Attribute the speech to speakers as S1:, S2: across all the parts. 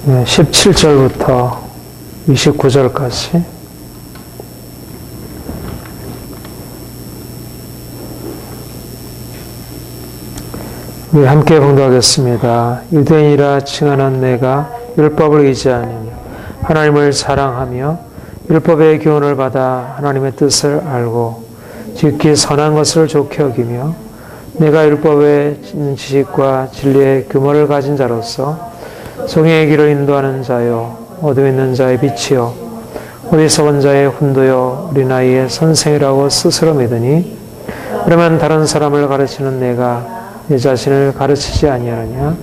S1: 17절부터 29절까지 우리 함께 봉독하겠습니다. 유대인이라 칭하는 내가 율법을 의지하느냐 하나님을 사랑하며 율법의 교훈을 받아 하나님의 뜻을 알고 지극히 선한 것을 좋게 여기며 내가 율법의 지식과 진리의 규모를 가진 자로서 성령의 길을 인도하는 자요 어둠에 있는 자의 빛이요 어디서 온 자의 훈도요 우리 나이의 선생이라고 스스로 믿으니 그러면 다른 사람을 가르치는 내가 내 자신을 가르치지 아니하느냐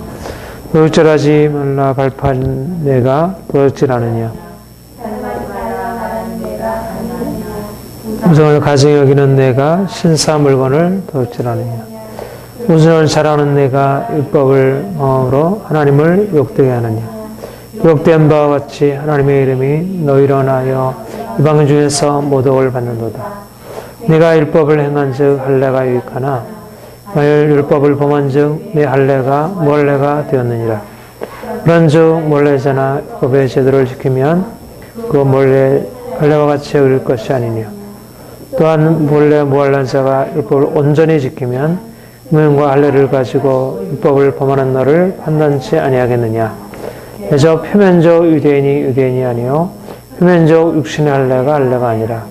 S1: 도둑질하지 말라 발판 내가 도둑질하느냐 우상을 가증히 여기는 내가 신사 물건을 도둑질하느냐 우상을 잘하는 내가 율법을 마음으로 하나님을 욕되게 하느냐 욕된 바와 같이 하나님의 이름이 너희로 인하여 이방 중에서 모독을 받는도다. 내가 율법을 행한즉 할례가 유익하나 만일 율법을 범한즉 내 할례가 몰레가 되었느니라. 그런즉 몰레자나 율법의 제도를 지키면 그 몰레 할례와 같이 여길 것이 아니냐. 또한 몰레 무할란 자가 율법을 온전히 지키면 무명과 할례를 가지고 율법을 범하는 너를 판단치 아니하겠느냐. 그저 표면적 유대인이 아니요 표면적 육신의 할례가 아니라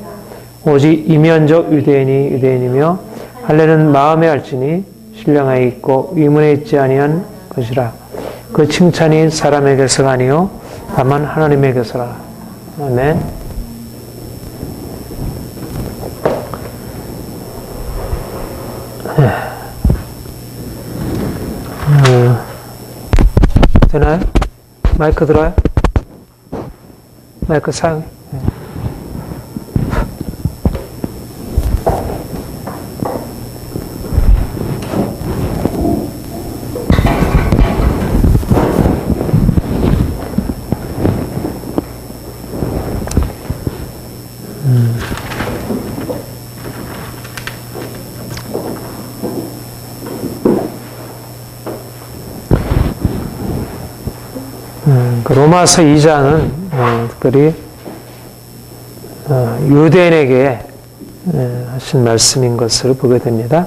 S1: 오직 이면적 유대인이며 할례는 마음에 알지니 신령하에 있고 의문에 있지 아니한 것이라. 그 칭찬이 사람에게서가 아니요 다만 하나님에게서라. 아멘. 되나요? 마이크 들어요? 마이크 사용해. 로마서 2장은 특별히 유대인에게 하신 말씀인 것을 보게 됩니다.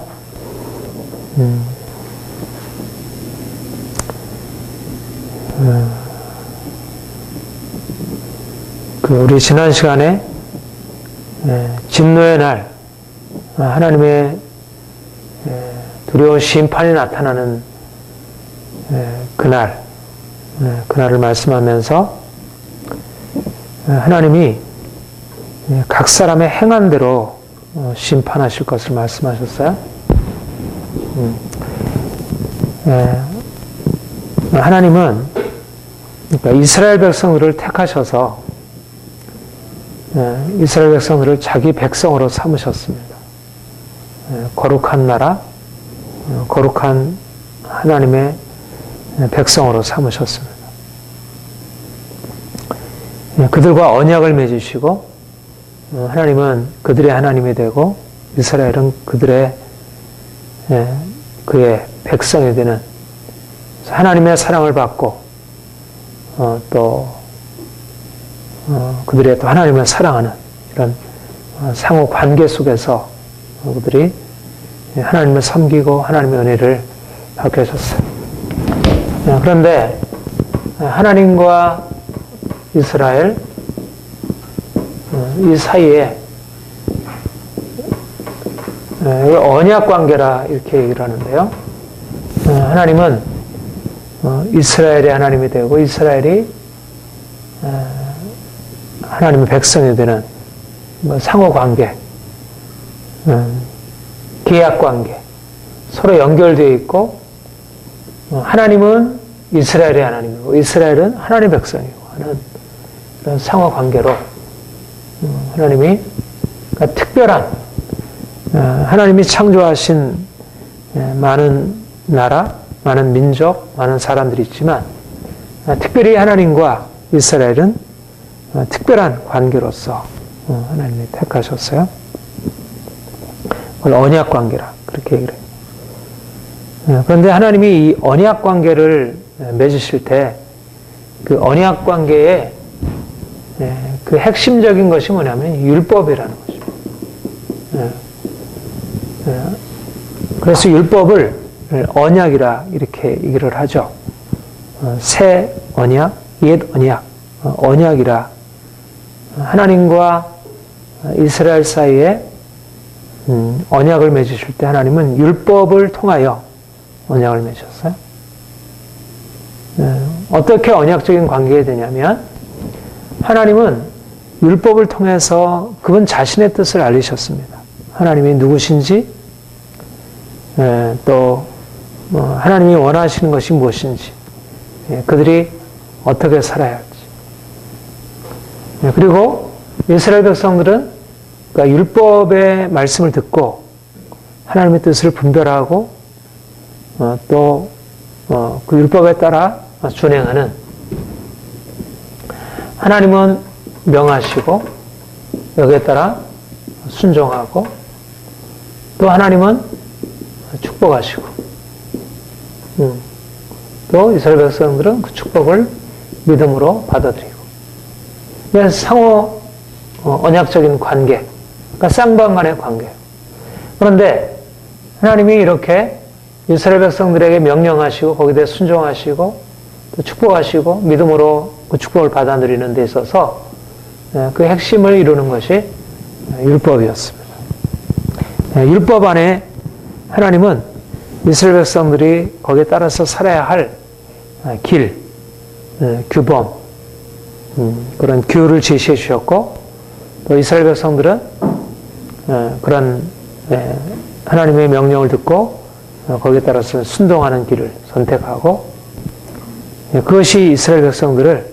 S1: 우리 지난 시간에 진노의 날, 하나님의 두려운 심판이 나타나는 그날을 말씀하면서 하나님이 각 사람의 행한 대로 심판하실 것을 말씀하셨어요. 하나님은 그러니까 이스라엘 백성들을 택하셔서 이스라엘 백성들을 자기 백성으로 삼으셨습니다. 거룩한 나라, 거룩한 하나님의 백성으로 삼으셨습니다. 그들과 언약을 맺으시고 하나님은 그들의 하나님이 되고 이스라엘은 그의 백성이 되는 하나님의 사랑을 받고 또 그들의 또 하나님을 사랑하는 이런 상호 관계 속에서 그들이 하나님을 섬기고 하나님의 은혜를 받게 하셨어요. 그런데 하나님과 이스라엘 이 사이에 언약 관계라 이렇게 얘기를 하는데요. 하나님은 이스라엘의 하나님이 되고 이스라엘이 하나님의 백성이 되는 상호 관계, 계약 관계, 서로 연결되어 있고 하나님은 이스라엘의 하나님이고 이스라엘은 하나님의 백성이고 하는 그런 상호 관계로 하나님이 그러니까 특별한 하나님이 창조하신 많은 나라, 많은 민족, 많은 사람들이 있지만 특별히 하나님과 이스라엘은 특별한 관계로서 하나님이 택하셨어요. 그걸 언약 관계라 그렇게 얘기를 해요. 그런데 하나님이 이 언약 관계를 맺으실 때 그 언약 관계의 그 핵심적인 것이 뭐냐면 율법이라는 거죠. 그래서 율법을 언약이라 이렇게 얘기를 하죠. 새 언약, 옛 언약, 언약이라 하나님과 이스라엘 사이에 언약을 맺으실 때 하나님은 율법을 통하여 언약을 맺으셨어요. 어떻게 언약적인 관계가 되냐면 하나님은 율법을 통해서 그분 자신의 뜻을 알리셨습니다. 하나님이 누구신지 또 하나님이 원하시는 것이 무엇인지 그들이 어떻게 살아야 할지 그리고 이스라엘 백성들은 그러니까 율법의 말씀을 듣고 하나님의 뜻을 분별하고 또 그 율법에 따라 준행하는 하나님은 명하시고 여기에 따라 순종하고 또 하나님은 축복하시고 또 이스라엘 백성들은 그 축복을 믿음으로 받아들이고 그래서 상호 언약적인 관계 그러니까 쌍방 간의 관계 그런데 하나님이 이렇게 이스라엘 백성들에게 명령하시고 거기에 대해 순종하시고 또 축복하시고 믿음으로 그 축복을 받아들이는 데 있어서 그 핵심을 이루는 것이 율법이었습니다. 율법 안에 하나님은 이스라엘 백성들이 거기에 따라서 살아야 할 길, 규범, 그런 규율을 제시해 주셨고 또 이스라엘 백성들은 그런 하나님의 명령을 듣고 거기에 따라서 순종하는 길을 선택하고 그것이 이스라엘 백성들을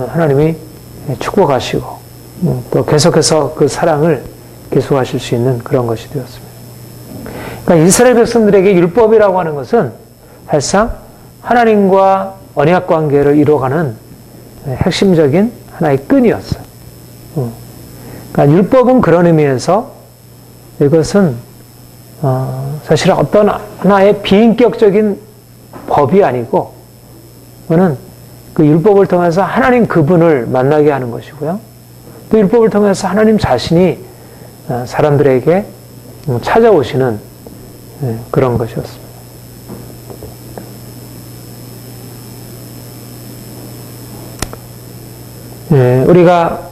S1: 하나님이 축복하시고 또 계속해서 그 사랑을 계속하실 수 있는 그런 것이 되었습니다. 그러니까 이스라엘 백성들에게 율법이라고 하는 것은 사실상 하나님과 언약 관계를 이루어가는 핵심적인 하나의 끈이었어요. 그러니까 율법은 그런 의미에서 이것은 사실 어떤 하나의 비인격적인 법이 아니고 그거는 그 율법을 통해서 하나님 그분을 만나게 하는 것이고요. 또 율법을 통해서 하나님 자신이 사람들에게 찾아오시는 그런 것이었습니다. 우리가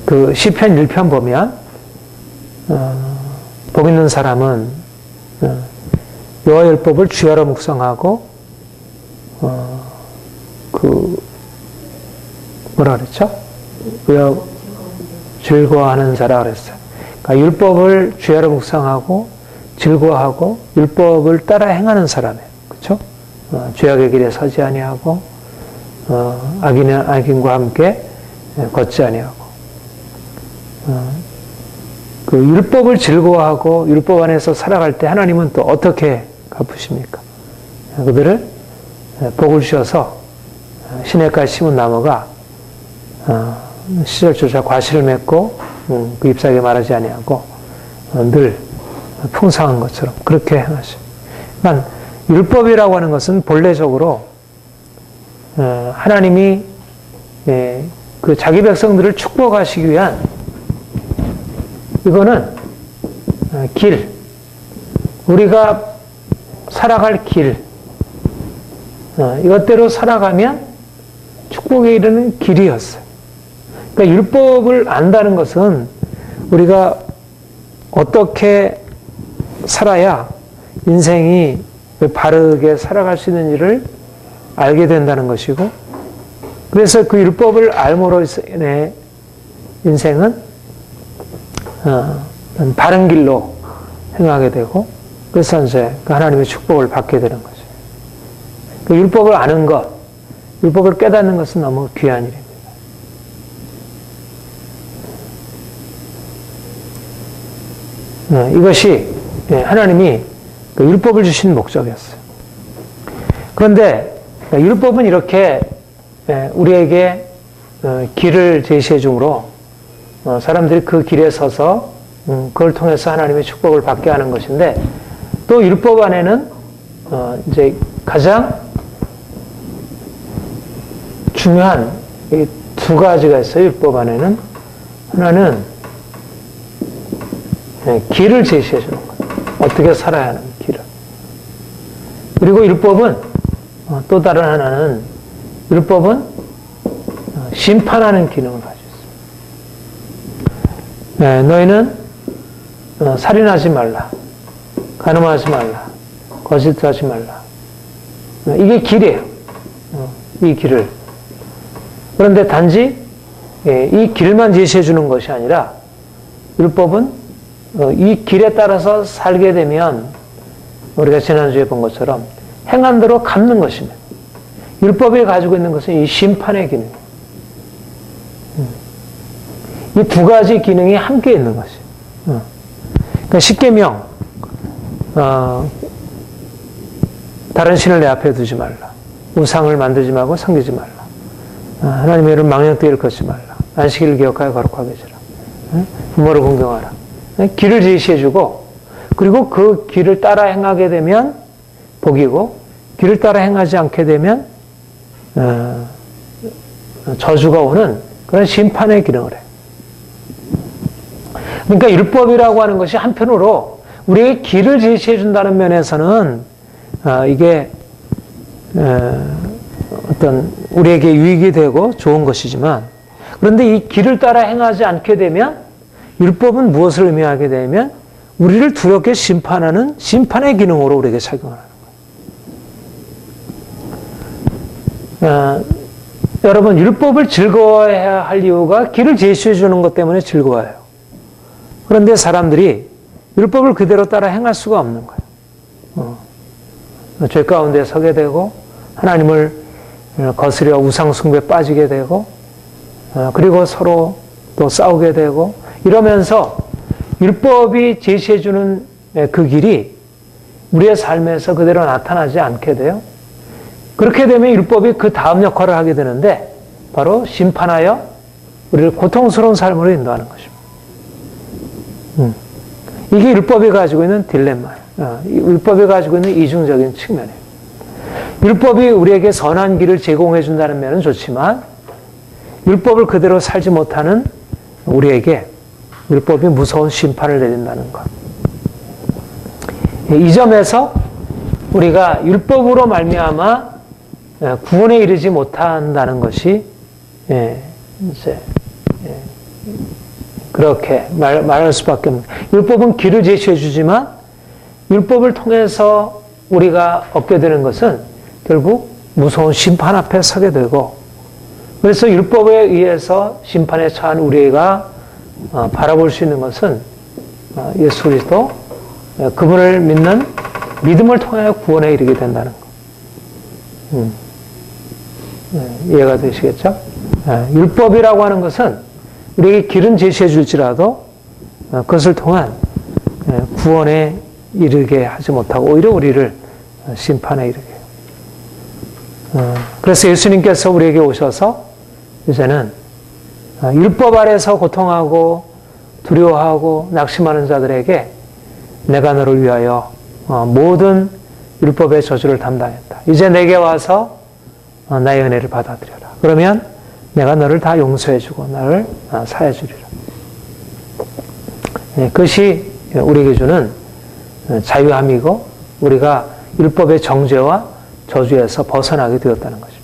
S1: 그 시편 1편 보면 복 있는 사람은 여호와 율법을 주야로 묵상하고 그 뭐라 그랬죠? 즐거워하는 자라 그랬어요. 그러니까 율법을 주야로 묵상하고 즐거워하고 율법을 따라 행하는 사람이에요. 그렇죠? 죄악의 길에 서지 아니하고 악인과 함께 걷지 아니하고 그 율법을 즐거워하고 율법 안에서 살아갈 때 하나님은 또 어떻게 갚으십니까? 그들을 복을 주셔서 시냇가에 심은 나무가 시절조차 과실을 맺고 그 잎사귀에 마르지 아니하고 늘 풍성한 것처럼 그렇게 행하시죠. 그러니까 율법이라고 하는 것은 본래적으로 하나님이 그 자기 백성들을 축복하시기 위한 이거는 길, 우리가 살아갈 길, 이것대로 살아가면 축복에 이르는 길이었어요. 그러니까 율법을 안다는 것은 우리가 어떻게 살아야 인생이 바르게 살아갈 수 있는 일을 알게 된다는 것이고 그래서 그 율법을 알므로 인해 인생은 바른 길로 행하게 되고 그래서 이제 하나님의 축복을 받게 되는 거죠. 그 율법을 아는 것, 율법을 깨닫는 것은 너무 귀한 일입니다. 이것이 하나님이 그 율법을 주신 목적이었어요. 그런데 율법은 이렇게 우리에게 길을 제시해 주므로 사람들이 그 길에 서서 그걸 통해서 하나님의 축복을 받게 하는 것인데 또 율법 안에는 이제 가장 중요한 이 두 가지가 있어요. 율법 안에는. 하나는 길을 제시해 주는 거예요. 어떻게 살아야 하는 길을. 그리고 율법은 또 다른 하나는 율법은 심판하는 기능을 가지고 있습니다. 너희는 살인하지 말라. 간음하지 말라. 거짓하지 말라. 이게 길이에요. 이 길을. 그런데 단지 이 길만 제시해 주는 것이 아니라 율법은 이 길에 따라서 살게 되면 우리가 지난주에 본 것처럼 행한 대로 갚는 것입니다. 율법이 가지고 있는 것은 이 심판의 기능. 이 두 가지 기능이 함께 있는 것이에요. 그러니까 십계명, 다른 신을 내 앞에 두지 말라. 우상을 만들지 말고 섬기지 말라. 하나님의 이름 망령되게 일컫지 말라. 안식일을 기억하여 거룩하게 지라. 부모를 공경하라. 길을 제시해주고 그리고 그 길을 따라 행하게 되면 복이고 길을 따라 행하지 않게 되면 저주가 오는 그런 심판의 기능을 해요. 그러니까 율법이라고 하는 것이 한편으로 우리에게 길을 제시해 준다는 면에서는 이게 어떤 우리에게 유익이 되고 좋은 것이지만 그런데 이 길을 따라 행하지 않게 되면 율법은 무엇을 의미하게 되면 우리를 두렵게 심판하는 심판의 기능으로 우리에게 작용하는 거예요. 여러분 율법을 즐거워해야 할 이유가 길을 제시해 주는 것 때문에 즐거워해요. 그런데 사람들이 율법을 그대로 따라 행할 수가 없는 거예요. 죄 가운데 서게 되고 하나님을 거스려 우상 숭배에 빠지게 되고 그리고 서로 또 싸우게 되고 이러면서 율법이 제시해 주는 그 길이 우리의 삶에서 그대로 나타나지 않게 돼요. 그렇게 되면 율법이 그 다음 역할을 하게 되는데 바로 심판하여 우리를 고통스러운 삶으로 인도하는 것입니다. 이게 율법이 가지고 있는 딜레마예요. 율법이 가지고 있는 이중적인 측면이에요. 율법이 우리에게 선한 길을 제공해 준다는 면은 좋지만 율법을 그대로 살지 못하는 우리에게 율법이 무서운 심판을 내린다는 것. 이 점에서 우리가 율법으로 말미암아 구원에 이르지 못한다는 것이 이제 그렇게 말할 수밖에 없는. 율법은 길을 제시해 주지만 율법을 통해서 우리가 얻게 되는 것은 결국 무서운 심판 앞에 서게 되고 그래서 율법에 의해서 심판에 처한 우리가 바라볼 수 있는 것은 예수 그리스도 그분을 믿는 믿음을 통하여 구원에 이르게 된다는 것. 이해가 되시겠죠? 율법이라고 하는 것은 우리에게 길은 제시해 줄지라도 그것을 통한 구원에 이르게 하지 못하고 오히려 우리를 심판에 이르게 해요. 그래서 예수님께서 우리에게 오셔서 이제는 율법 아래서 고통하고 두려워하고 낙심하는 자들에게 내가 너를 위하여 모든 율법의 저주를 담당했다. 이제 내게 와서 나의 은혜를 받아들여라. 그러면 내가 너를 다 용서해주고 나를 사해주리라. 그것이 우리에게 주는 자유함이고 우리가 율법의 정죄와 저주에서 벗어나게 되었다는 것입니다.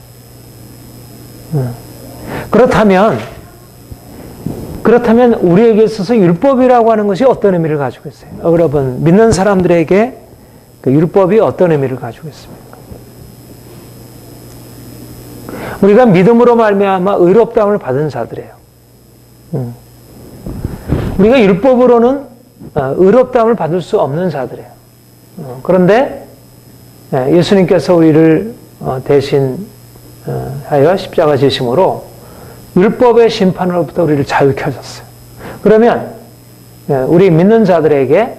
S1: 그렇다면 우리에게 있어서 율법이라고 하는 것이 어떤 의미를 가지고 있어요? 여러분 믿는 사람들에게 그 율법이 어떤 의미를 가지고 있습니까? 우리가 믿음으로 말미암아 의롭다함을 받은 자들이에요. 우리가 율법으로는 의롭다함을 받을 수 없는 자들이에요. 그런데 예수님께서 우리를 대신 하여 십자가 지심으로 율법의 심판으로부터 우리를 자유케 하셨어요. 그러면 우리 믿는 자들에게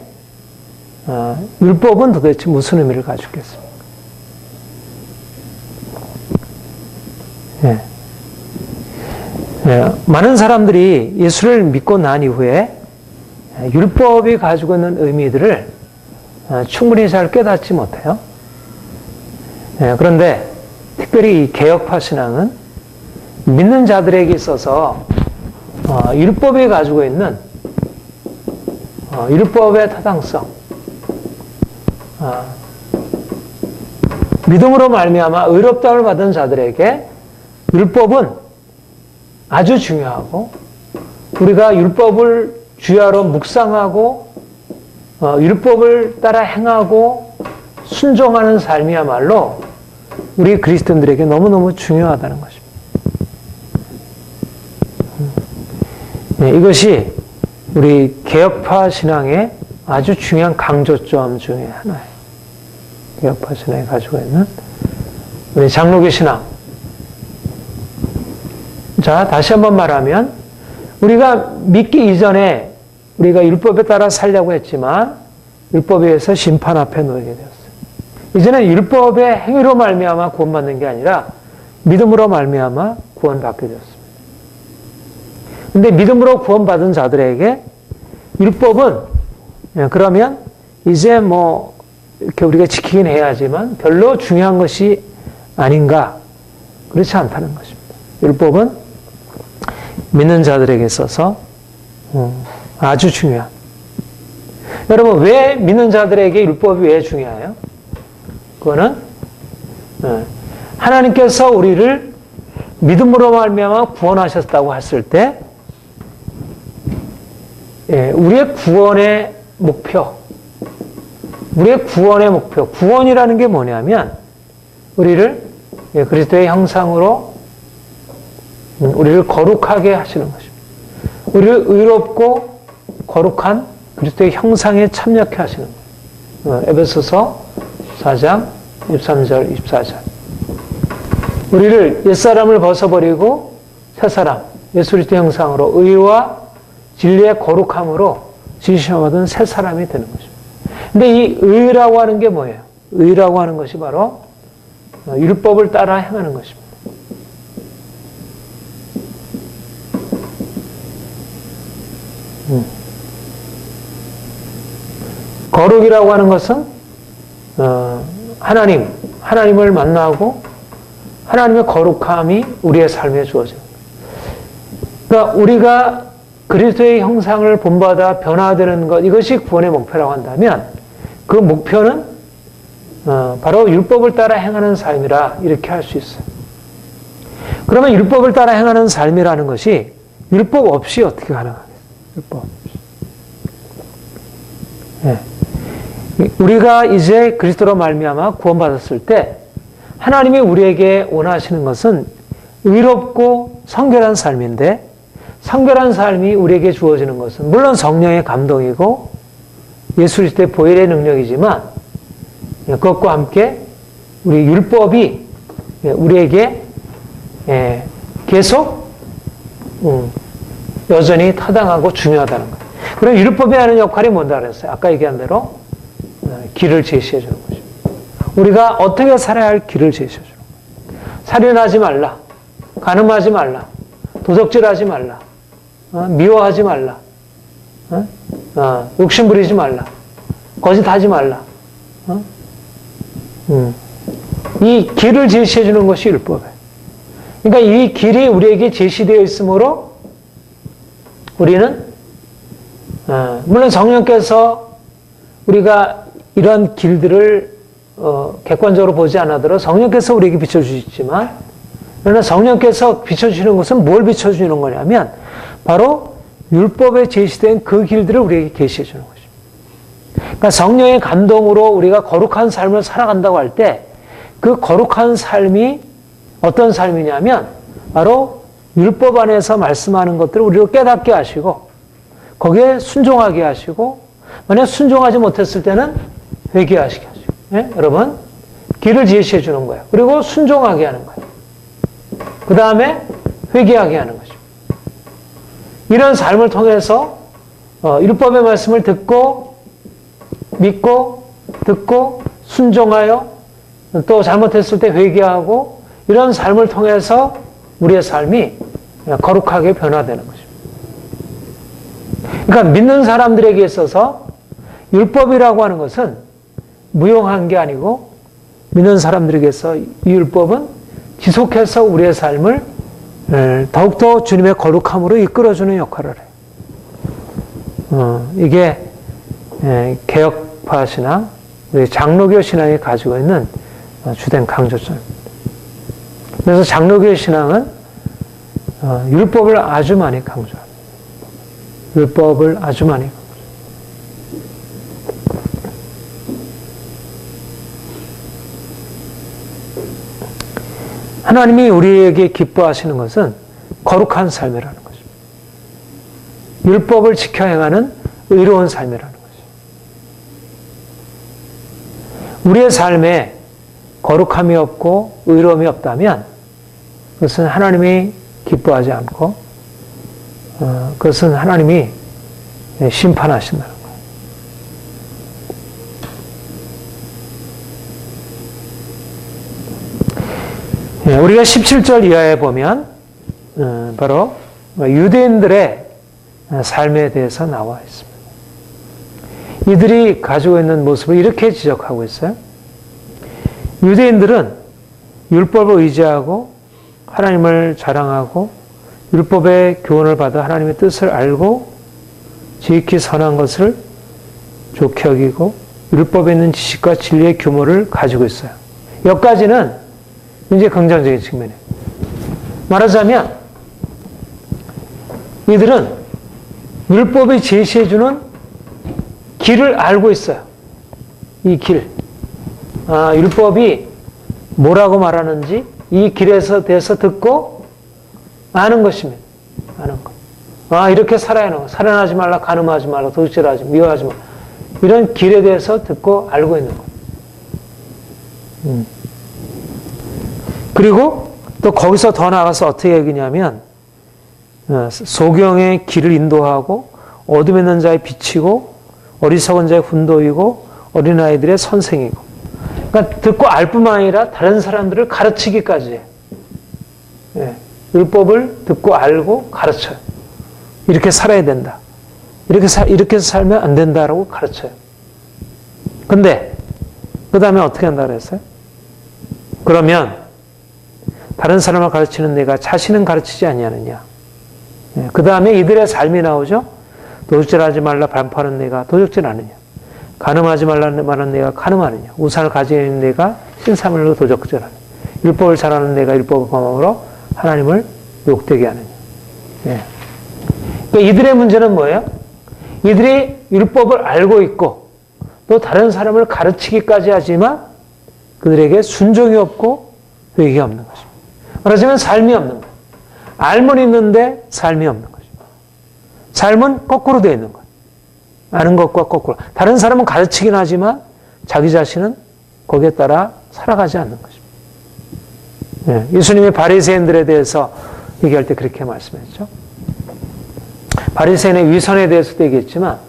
S1: 율법은 도대체 무슨 의미를 가지고 있겠습니까? 많은 사람들이 예수를 믿고 난 이후에 율법이 가지고 있는 의미들을 충분히 잘 깨닫지 못해요. 그런데 특별히 이 개혁파 신앙은 믿는 자들에게 있어서 율법이 가지고 있는 율법의 타당성, 믿음으로 말미암아 의롭다움을 받은 자들에게 율법은 아주 중요하고, 우리가 율법을 주야로 묵상하고 율법을 따라 행하고 순종하는 삶이야말로 우리 그리스도인들에게 너무너무 중요하다는 것입니다. 네, 이것이 우리 개혁파 신앙의 아주 중요한 강조점 중에 하나예요. 개혁파 신앙이 가지고 있는 우리 장로교 신앙. 자, 다시 한번 말하면 우리가 믿기 이전에 우리가 율법에 따라 살려고 했지만 율법에 의해서 심판 앞에 놓이게 되었어요. 이제는 율법의 행위로 말미암아 구원받는 게 아니라 믿음으로 말미암아 구원받게 되었습니다. 근데 믿음으로 구원받은 자들에게 율법은 그러면 이제 뭐 이렇게 우리가 지키긴 해야지만 별로 중요한 것이 아닌가? 그렇지 않다는 것입니다. 율법은 믿는 자들에게 있어서 아주 중요한. 여러분, 왜 믿는 자들에게 율법이 왜 중요해요? 그거는 하나님께서 우리를 믿음으로 말미암아 구원하셨다고 했을 때 우리의 구원의 목표, 구원이라는 게 뭐냐면 우리를 그리스도의 형상으로 우리를 거룩하게 하시는 것입니다. 우리를 의롭고 거룩한 그리스도의 형상에 참여케 하시는 거예요. 에베소서 4장 23절 24절. 우리를 옛사람을 벗어버리고 새사람, 예수 그리스도의 형상으로 의와 진리의 거룩함으로 지으셔받은 새사람이 되는 것입니다. 근데 이 의라고 하는 게 뭐예요? 의라고 하는 것이 바로 율법을 따라 행하는 것입니다. 거룩이라고 하는 것은 하나님을 만나고 하나님의 거룩함이 우리의 삶에 주어져요. 그러니까 우리가 그리스도의 형상을 본받아 변화되는 것, 이것이 구원의 목표라고 한다면 그 목표는 바로 율법을 따라 행하는 삶이라 이렇게 할 수 있어요. 그러면 율법을 따라 행하는 삶이라는 것이 율법 없이 어떻게 가능하겠어요? 율법 없이. 네. 우리가 이제 그리스도로 말미암아 구원받았을 때 하나님이 우리에게 원하시는 것은 의롭고 성결한 삶인데, 성결한 삶이 우리에게 주어지는 것은 물론 성령의 감동이고 예수 그리스도의 보혈의 능력이지만 그것과 함께 우리 율법이 우리에게 계속 여전히 타당하고 중요하다는 거예요. 그럼 율법이 하는 역할이 뭔가 그랬어요? 아까 얘기한 대로 길을 제시해 주는 거죠. 우리가 어떻게 살아야 할 길을 제시해 주는 거예요. 살인하지 말라, 간음하지 말라, 도적질하지 말라, 미워하지 말라, 욕심 부리지 말라, 거짓하지 말라. 이 길을 제시해 주는 것이 율법이에요. 그러니까 이 길이 우리에게 제시되어 있으므로 우리는 물론 성령께서 우리가 이런 길들을 객관적으로 보지 않아도 성령께서 우리에게 비춰주시지만, 그러나 성령께서 비춰주시는 것은 뭘 비춰주는 거냐면 바로 율법에 제시된 그 길들을 우리에게 계시해 주는 것입니다. 그러니까 성령의 감동으로 우리가 거룩한 삶을 살아간다고 할 때 그 거룩한 삶이 어떤 삶이냐면 바로 율법 안에서 말씀하는 것들을 우리로 깨닫게 하시고 거기에 순종하게 하시고, 만약 순종하지 못했을 때는 회개하시게 하시고. 네? 여러분, 길을 제시해 주는 거예요. 그리고 순종하게 하는 거예요. 그 다음에 회개하게 하는 거죠. 이런 삶을 통해서 율법의 말씀을 듣고 믿고 듣고 순종하여 또 잘못했을 때 회개하고, 이런 삶을 통해서 우리의 삶이 거룩하게 변화되는 것입니다. 그러니까 믿는 사람들에게 있어서 율법이라고 하는 것은 무용한 게 아니고, 믿는 사람들에게서 이 율법은 지속해서 우리의 삶을 더욱더 주님의 거룩함으로 이끌어주는 역할을 해요. 이게 개혁파 신앙, 우리 장로교 신앙이 가지고 있는 주된 강조점입니다. 그래서 장로교 신앙은 율법을 아주 많이 강조합니다. 율법을 아주 많이 강조합니다. 하나님이 우리에게 기뻐하시는 것은 거룩한 삶이라는 것입니다. 율법을 지켜 행하는 의로운 삶이라는 것입니다. 우리의 삶에 거룩함이 없고 의로움이 없다면 그것은 하나님이 기뻐하지 않고 그것은 하나님이 심판하신다는 거예요. 우리가 17절 이하에 보면 바로 유대인들의 삶에 대해서 나와 있습니다. 이들이 가지고 있는 모습을 이렇게 지적하고 있어요. 유대인들은 율법을 의지하고 하나님을 자랑하고 율법의 교훈을 받아 하나님의 뜻을 알고 지극히 선한 것을 좋게 여기고 율법에 있는 지식과 진리의 규모를 가지고 있어요. 여기까지는 굉장히 긍정적인 측면이에요. 말하자면 이들은 율법이 제시해주는 길을 알고 있어요. 이 길. 율법이 뭐라고 말하는지 이 길에서 대해서 듣고 아는 것입니다. 아는 것. 이렇게 살아야 하는 거. 살인하지 말라, 간음하지 말라, 도둑질하지 말라, 미워하지 말라. 이런 길에 대해서 듣고 알고 있는 것. 그리고 또 거기서 더 나아가서 어떻게 여기냐면 소경의 길을 인도하고 어둠에 있는 자의 빛이고 어리석은 자의 훈도이고 어린아이들의 선생이고. 그러니까 듣고 알 뿐만 아니라 다른 사람들을 가르치기까지 해요. 율법을 듣고 알고 가르쳐요. 이렇게 살아야 된다. 이렇게 살면 안 된다라고 가르쳐요. 근데 그 다음에 어떻게 한다 그랬어요? 그러면 다른 사람을 가르치는 내가 자신은 가르치지 아니하느냐. 그 다음에 이들의 삶이 나오죠. 도둑질하지 말라 반포하는 내가 도둑질하느냐. 간음하지 말라는 내가 간음하느냐. 우상을 가지고 있는 내가 신사물로 도적질하느냐. 율법을 잘하는 내가 율법을 범함으로 하나님을 욕되게 하느냐. 그러니까 이들의 문제는 뭐예요? 이들이 율법을 알고 있고 또 다른 사람을 가르치기까지 하지만 그들에게 순종이 없고 회개가 없는 것입니다. 말하자면 삶이 없는 거예요. 알면 있는데 삶이 없는 것입니다. 삶은 거꾸로 되어 있는 거예요. 아는 것과 거꾸로. 다른 사람은 가르치긴 하지만 자기 자신은 거기에 따라 살아가지 않는 것입니다. 예수님이 바리새인들에 대해서 얘기할 때 그렇게 말씀했죠. 바리새인의 위선에 대해서도 얘기했지만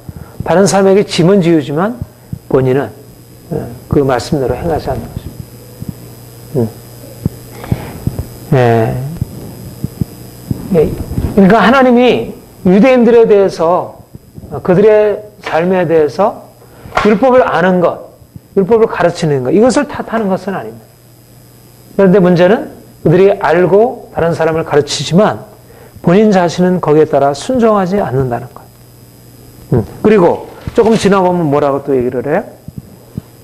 S1: 다른 사람에게 짐은 지우지만 본인은 그 말씀대로 행하지 않는 것입니다. 그러니까 하나님이 유대인들에 대해서 그들의 삶에 대해서 율법을 아는 것, 율법을 가르치는 것, 이것을 탓하는 것은 아닙니다. 그런데 문제는 그들이 알고 다른 사람을 가르치지만 본인 자신은 거기에 따라 순종하지 않는다는 것. 그리고 조금 지나보면 뭐라고 또 얘기를 해요?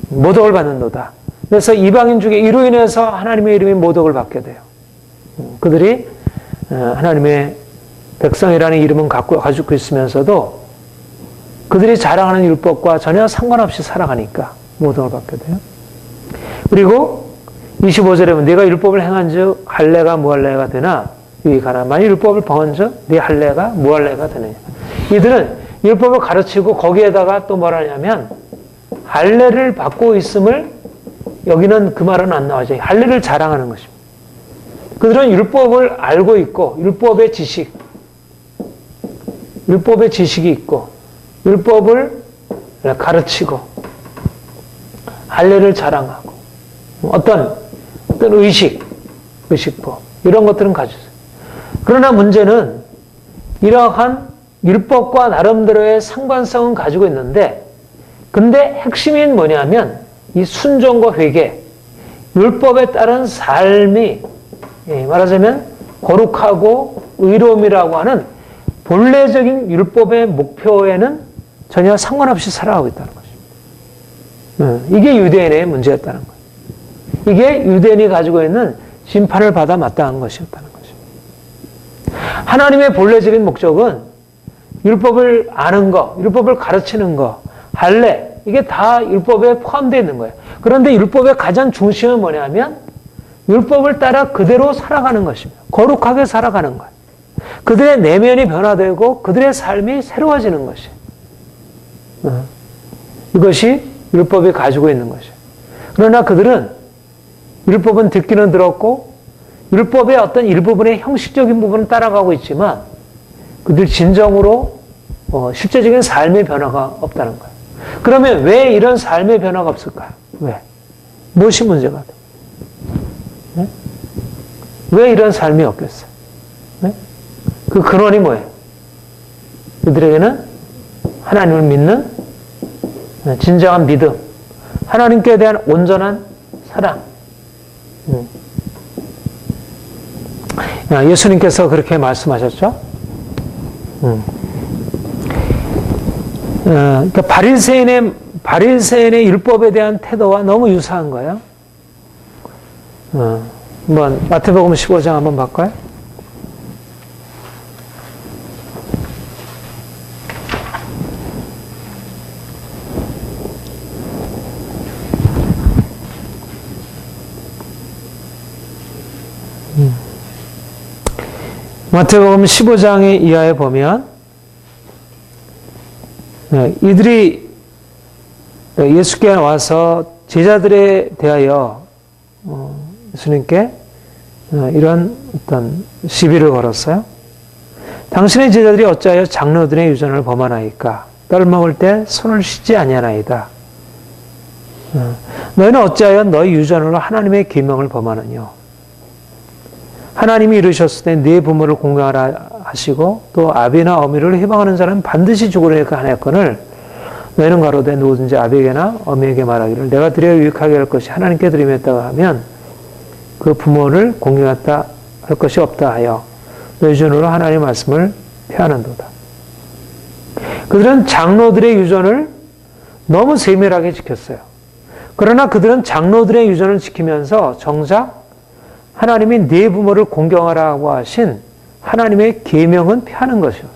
S1: 모독을 받는도다. 그래서 이방인 중에 이로 인해서 하나님의 이름이 모독을 받게 돼요. 그들이 하나님의 백성이라는 이름은 가지고 있으면서도 그들이 자랑하는 율법과 전혀 상관없이 살아가니까 모독을 받게 돼요. 그리고 25절에 보면 네가 율법을 행한즉 할례가 무할례가 되나 유익하나 만일 율법을 범한즉 네 할례가 무할례가 되느냐. 이들은 율법을 가르치고 거기에다가 또 뭐라냐면 할례를 받고 있음을 여기는 그 말은 안 나와요. 할례를 자랑하는 것입니다. 그들은 율법을 알고 있고 율법의 지식이 있고 율법을 가르치고 할례를 자랑하고 어떤 의식법 이런 것들은 가지고 있어요. 그러나 문제는 이러한 율법과 나름대로의 상관성은 가지고 있는데 근데 핵심이 뭐냐면 이 순종과 회개 율법에 따른 삶이 말하자면 거룩하고 의로움이라고 하는 본래적인 율법의 목표에는 전혀 상관없이 살아가고 있다는 것입니다. 이게 유대인의 문제였다는 거예요. 이게 유대인이 가지고 있는 심판을 받아 마땅한 것이었다는 것입니다. 하나님의 본래적인 목적은 율법을 아는 거, 율법을 가르치는 거, 할례, 이게 다 율법에 포함되어 있는 거예요. 그런데 율법의 가장 중심은 뭐냐면 율법을 따라 그대로 살아가는 것입니다. 거룩하게 살아가는 거예요. 그들의 내면이 변화되고 그들의 삶이 새로워지는 것이에요. 이것이 율법이 가지고 있는 것이에요. 그러나 그들은 율법은 듣기는 들었고 율법의 어떤 일부분의 형식적인 부분은 따라가고 있지만 그들 진정으로 실제적인 삶의 변화가 없다는 거예요. 그러면 왜 이런 삶의 변화가 없을까요? 왜? 무엇이 문제가 돼요? 네? 왜 이런 삶이 없겠어요? 네? 그 근원이 뭐예요? 그들에게는 하나님을 믿는 진정한 믿음, 하나님께 대한 온전한 사랑. 예수님께서 그렇게 말씀하셨죠? 그러니까 바리새인의 율법에 대한 태도와 너무 유사한 거예요. 한번 마태복음 15장 한번 볼까요? 마태복음 15장의 이하에 보면 이들이 예수께 와서 제자들에 대하여 예수님께 이런 어떤 시비를 걸었어요. 당신의 제자들이 어찌하여 장로들의 유전을 범하나이까? 떡을 먹을 때 손을 씻지 아니하나이다. 너희는 어찌하여 너희 유전으로 하나님의 계명을 범하느냐? 하나님이 이르셨을 때 네 부모를 공경하라 하시고 또 아비나 어미를 해방하는 자는 반드시 죽으리라 하였거늘 너희는 가로되 누구든지 아비에게나 어미에게 말하기를 내가 드려 유익하게 할 것이 하나님께 드림했다고 하면 그 부모를 공경했다 할 것이 없다 하여 너희 주으로 하나님의 말씀을 폐하는도다. 그들은 장로들의 유전을 너무 세밀하게 지켰어요. 그러나 그들은 장로들의 유전을 지키면서 정작 하나님이 네 부모를 공경하라고 하신 하나님의 계명은 피하는 것이었어.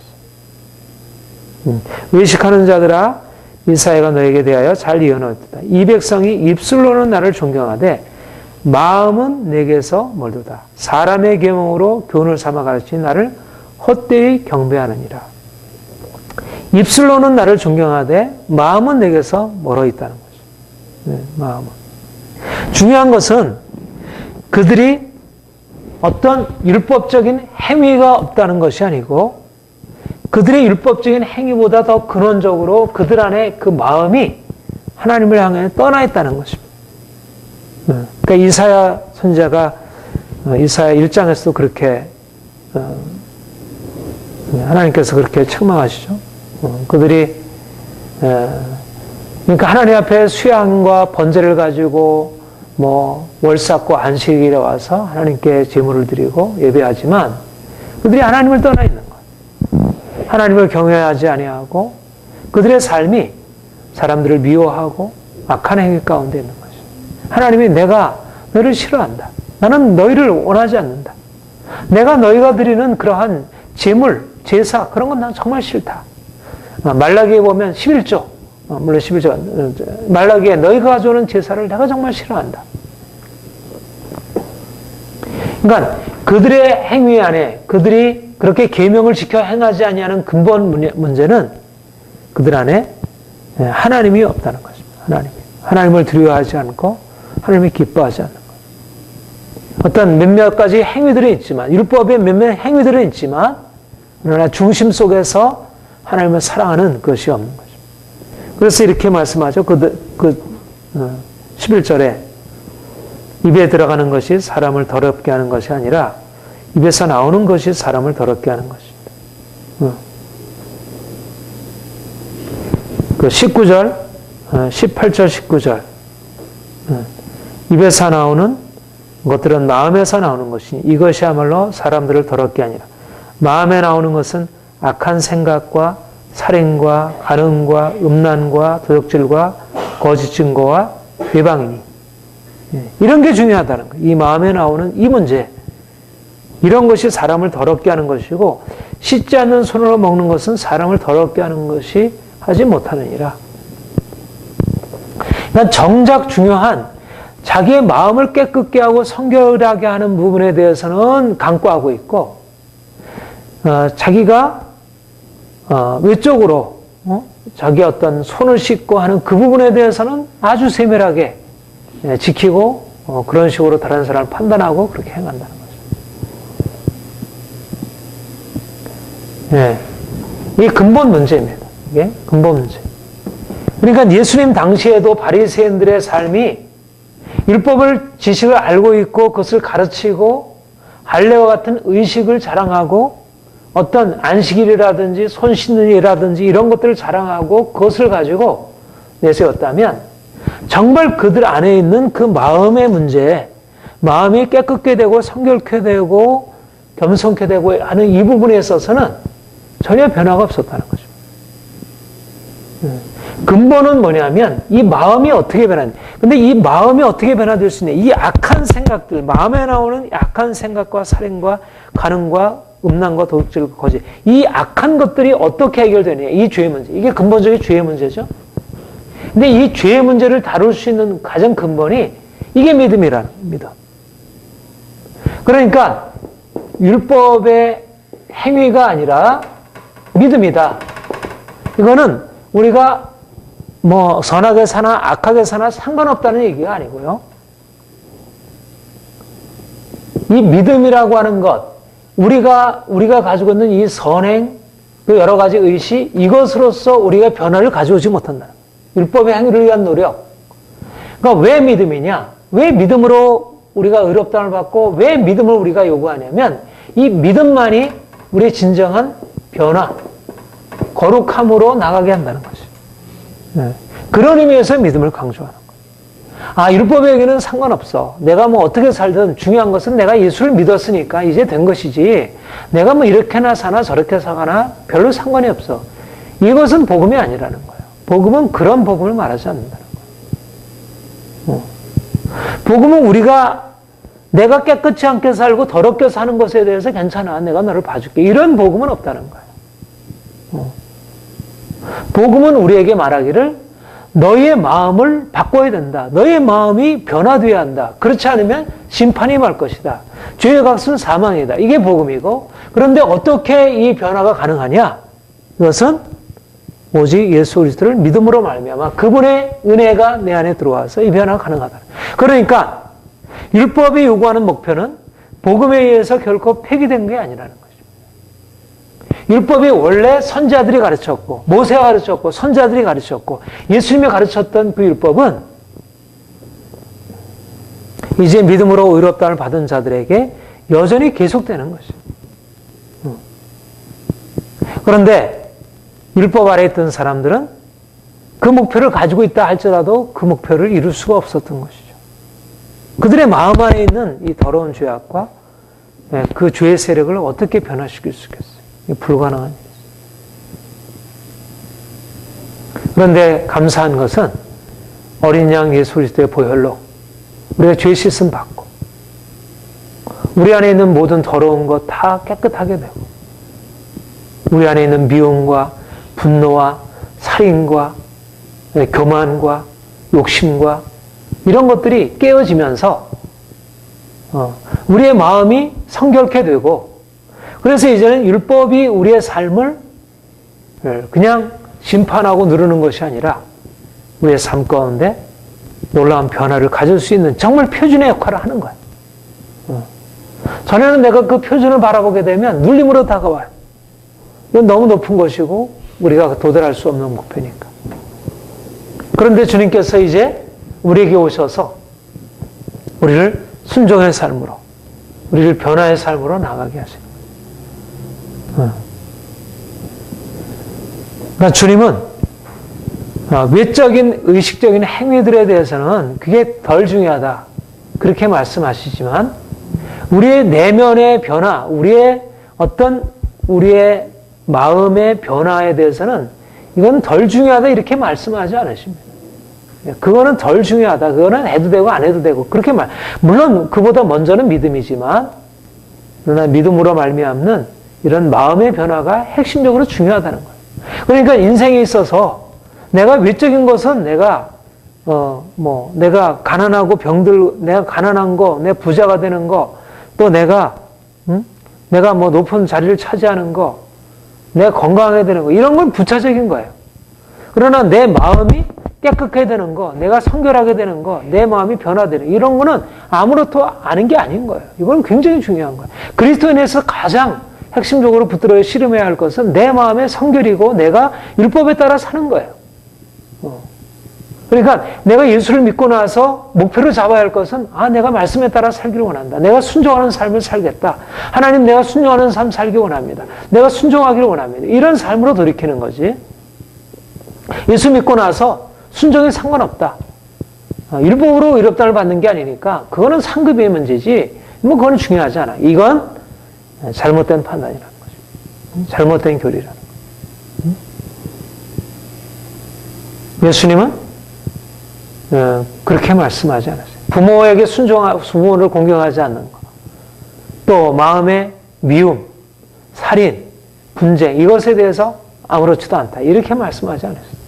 S1: 외식하는 자들아 이사야가 너에게 대하여 잘 예언하였다. 이 백성이 입술로는 나를 존경하되 마음은 내게서 멀도다. 사람의 계명으로 교훈을 삼아 가르치니 나를 헛되이 경배하느니라. 입술로는 나를 존경하되 마음은 내게서 멀어 있다는 거죠. 네, 마음은. 중요한 것은 그들이 어떤 율법적인 행위가 없다는 것이 아니고 그들의 율법적인 행위보다 더 근원적으로 그들 안에 그 마음이 하나님을 향해 떠나 있다는 것입니다. 그러니까 이사야 선지자가 이사야 1장에서도 그렇게 하나님께서 그렇게 책망하시죠. 그들이 그러니까 하나님 앞에 수양과 번제를 가지고 월 쌓고 안식일에 와서 하나님께 제물을 드리고 예배하지만 그들이 하나님을 떠나 있는 거예요. 하나님을 경외하지 아니하고 그들의 삶이 사람들을 미워하고 악한 행위 가운데 있는 거죠. 하나님이 내가 너희를 싫어한다. 나는 너희를 원하지 않는다. 내가 너희가 드리는 그러한 제물, 제사 그런 건 난 정말 싫다. 말라기에 보면 11조 물론 11조 말라기에 너희가 가져오는 제사를 내가 정말 싫어한다. 그러니까 그들의 행위 안에 그들이 그렇게 계명을 지켜 행하지 아니하는 근본 문제는 그들 안에 하나님이 없다는 것입니다. 하나님을 두려워하지 않고 하나님이 기뻐하지 않는 것. 어떤 몇몇 가지 행위들이 있지만 율법의 몇몇 행위들은 있지만 그러나 중심 속에서 하나님을 사랑하는 것이 없는 거죠. 그래서 이렇게 말씀하죠. 11절에 입에 들어가는 것이 사람을 더럽게 하는 것이 아니라 입에서 나오는 것이 사람을 더럽게 하는 것입니다. 그 19절, 18절, 19절 입에서 나오는 것들은 마음에서 나오는 것이니 이것이야말로 사람들을 더럽게 하니라. 마음에 나오는 것은 악한 생각과 살인과 간음과 음란과 도적질과 거짓 증거와 회방이니. 이런 게 중요하다는 거예요. 이 마음에 나오는 이 문제. 이런 것이 사람을 더럽게 하는 것이고 씻지 않는 손으로 먹는 것은 사람을 더럽게 하는 것이 하지 못하느니라. 그러니까 정작 중요한 자기의 마음을 깨끗게 하고 성결하게 하는 부분에 대해서는 강구하고 있고 자기가 외적으로 자기 어떤 손을 씻고 하는 그 부분에 대해서는 아주 세밀하게 지키고 그런 식으로 다른 사람을 판단하고 그렇게 행한다는 거죠. 네. 이게 근본 문제입니다. 이게 근본 문제. 그러니까 예수님 당시에도 바리새인들의 삶이 율법을 지식을 알고 있고 그것을 가르치고 할례와 같은 의식을 자랑하고 어떤 안식일이라든지 손 씻는 일이라든지 이런 것들을 자랑하고 그것을 가지고 내세웠다면 정말 그들 안에 있는 그 마음의 문제, 마음이 깨끗게 되고 성결케 되고 겸손케 되고 하는 이 부분에 있어서는 전혀 변화가 없었다는 거죠. 근본은 뭐냐면 이 마음이 어떻게 변하냐. 근데 이 마음이 어떻게 변화될 수 있냐. 이 악한 생각들, 마음에 나오는 악한 생각과 살인과 간음과 음란과 도둑질과 거짓. 이 악한 것들이 어떻게 해결되느냐. 이 죄의 문제. 이게 근본적인 죄의 문제죠. 근데 이 죄의 문제를 다룰 수 있는 가장 근본이 이게 믿음이라는 믿음. 그러니까 율법의 행위가 아니라 믿음이다. 이거는 우리가 뭐 선하게 사나 악하게 사나 상관없다는 얘기가 아니고요. 이 믿음이라고 하는 것, 우리가 가지고 있는 이 선행, 그 여러 가지 의식, 이것으로서 우리가 변화를 가져오지 못한다. 율법의 행위를 위한 노력. 그러니까 왜 믿음이냐? 왜 믿음으로 우리가 의롭다함을 받고 왜 믿음을 우리가 요구하냐면 이 믿음만이 우리의 진정한 변화, 거룩함으로 나가게 한다는 것이죠. 네. 그런 의미에서 믿음을 강조하는 거예요. 율법에게는 상관없어. 내가 뭐 어떻게 살든 중요한 것은 내가 예수를 믿었으니까 이제 된 것이지. 내가 뭐 이렇게나 사나 저렇게 사거나 별로 상관이 없어. 이것은 복음이 아니라는 거예요. 복음은 그런 복음을 말하지 않는다는 거예요. 복음은 내가 깨끗이 않게 살고 더럽게 사는 것에 대해서 괜찮아. 내가 너를 봐줄게. 이런 복음은 없다는 거예요. 복음은 우리에게 말하기를 너희의 마음을 바꿔야 된다. 너희의 마음이 변화되어야 한다. 그렇지 않으면 심판이 임할 것이다. 죄의 값은 사망이다. 이게 복음이고 그런데 어떻게 이 변화가 가능하냐? 이것은 오직 예수 그리스도를 믿음으로 말미암아 그분의 은혜가 내 안에 들어와서 이 변화가 가능하다. 그러니까 율법이 요구하는 목표는 복음에 의해서 결코 폐기된 게 아니라는 거죠. 율법이 원래 선지자들이 가르쳤고 모세가 가르쳤고 선지자들이 가르쳤고 예수님이 가르쳤던 그 율법은 이제 믿음으로 의롭다함을 받은 자들에게 여전히 계속되는 것이죠. 그런데 율법 아래에 있던 사람들은 그 목표를 가지고 있다 할지라도 그 목표를 이룰 수가 없었던 것이죠. 그들의 마음 안에 있는 이 더러운 죄악과 그 죄의 세력을 어떻게 변화시킬 수 있겠어요? 불가능한 일이죠. 그런데 감사한 것은 어린 양 예수 그리스도의 보혈로 우리가 죄 씻음 받고 우리 안에 있는 모든 더러운 것 다 깨끗하게 되고 우리 안에 있는 미움과 분노와 살인과 교만과 욕심과 이런 것들이 깨어지면서 우리의 마음이 성결케 되고 그래서 이제는 율법이 우리의 삶을 그냥 심판하고 누르는 것이 아니라 우리의 삶 가운데 놀라운 변화를 가질 수 있는 정말 표준의 역할을 하는 거예요. 전에는 내가 그 표준을 바라보게 되면 눌림으로 다가와요. 이건 너무 높은 것이고 우리가 도달할 수 없는 목표니까. 그런데 주님께서 이제 우리에게 오셔서 우리를 순종의 삶으로 우리를 변화의 삶으로 나가게 하시는 거예요. 그러니까 주님은 외적인 의식적인 행위들에 대해서는 그게 덜 중요하다. 그렇게 말씀하시지만 우리의 내면의 변화, 우리의 마음의 변화에 대해서는 이건 덜 중요하다 이렇게 말씀하지 않으십니다. 그거는 덜 중요하다. 그거는 해도 되고 안 해도 되고 그렇게 물론 그보다 먼저는 믿음이지만 그러나 믿음으로 말미암는 이런 마음의 변화가 핵심적으로 중요하다는 거예요. 그러니까 인생에 있어서 내가 외적인 것은 내가 가난하고 내가 가난한 거, 내가 부자가 되는 거, 또 내가 높은 자리를 차지하는 거, 내가 건강하게 되는 거, 이런 건 부차적인 거예요. 그러나 내 마음이 깨끗하게 되는 거, 내가 성결하게 되는 거, 내 마음이 변화되는 이런 거는 아무렇도 않은 게 아닌 거예요. 이건 굉장히 중요한 거예요. 그리스도인에서 가장 핵심적으로 붙들어 씨름해야 할 것은 내 마음의 성결이고 내가 율법에 따라 사는 거예요. 그러니까 내가 예수를 믿고 나서 목표로 잡아야 할 것은 내가 말씀에 따라 살기를 원한다. 내가 순종하는 삶을 살겠다. 하나님 내가 순종하는 삶 살기 원합니다. 내가 순종하기를 원합니다. 이런 삶으로 돌이키는 거지. 예수 믿고 나서 순종에 상관없다. 율법으로 의롭다를 받는 게 아니니까 그거는 상급의 문제지. 그거는 중요하지 않아. 이건 잘못된 판단이라는 거죠. 잘못된 교리라는 거죠. 예수님은 그렇게 말씀하지 않았어요. 부모에게 부모를 공경하지 않는 것, 또 마음의 미움, 살인, 분쟁 이것에 대해서 아무렇지도 않다. 이렇게 말씀하지 않았어요.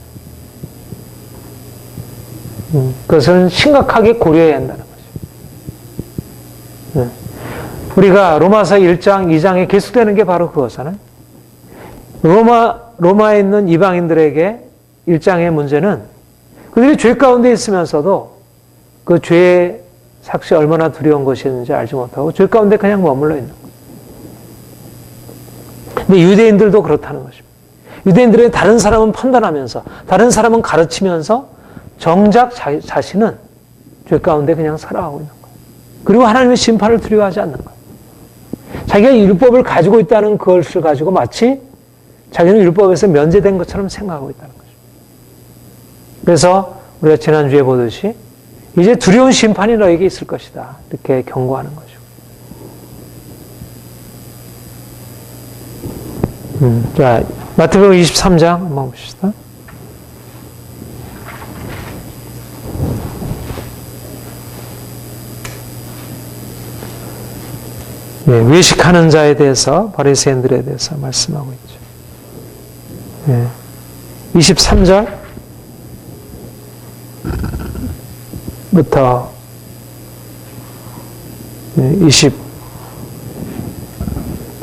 S1: 그것은 심각하게 고려해야 한다는 거죠. 우리가 로마서 1장, 2장에 계속되는 게 바로 그것이잖아요. 로마에 있는 이방인들에게 1장의 문제는 그들이 죄 가운데 있으면서도 그 죄의 삭시 얼마나 두려운 것이었는지 알지 못하고 죄 가운데 그냥 머물러 있는 거예요. 근데 유대인들도 그렇다는 것입니다. 유대인들은 다른 사람은 판단하면서 다른 사람은 가르치면서 정작 자신은 죄 가운데 그냥 살아가고 있는 거예요. 그리고 하나님의 심판을 두려워하지 않는 거예요. 자기가 율법을 가지고 있다는 그것을 가지고 마치 자기는 율법에서 면제된 것처럼 생각하고 있다는 거죠. 그래서 우리가 지난주에 보듯이 이제 두려운 심판이 너에게 있을 것이다. 이렇게 경고하는 거죠. 자, 마태복음 23장 한번 봅시다. 외식하는 자에 대해서 바리새인들에 대해서 말씀하고 있죠. 23절 부터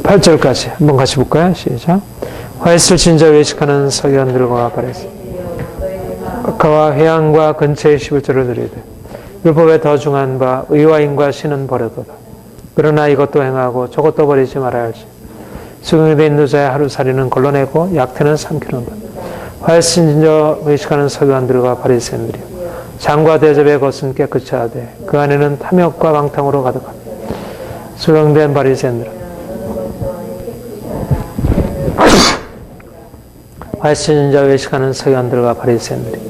S1: 28절까지 한번 같이 볼까요? 시작. 화했을 진저 외식하는 서기관들과 바리새인 악화와 회양과 근처의 11조를 누리되 율법에 더 중한 바 의와 인과 신은 버려도다. 그러나 이것도 행하고 저것도 버리지 말아야 할지. 수경에 있는 자의 하루살이는 걸러내고 약태는 삼키는 것. 화했을 진저 외식하는 서기관들과 바리새인들이여 장과 대접의 것은 깨끗이 하되 그 안에는 탐욕과 방탕으로 가득하다. 수경된 바리새인들아 화했을 진저 외식하는 서기관들과 바리새인들이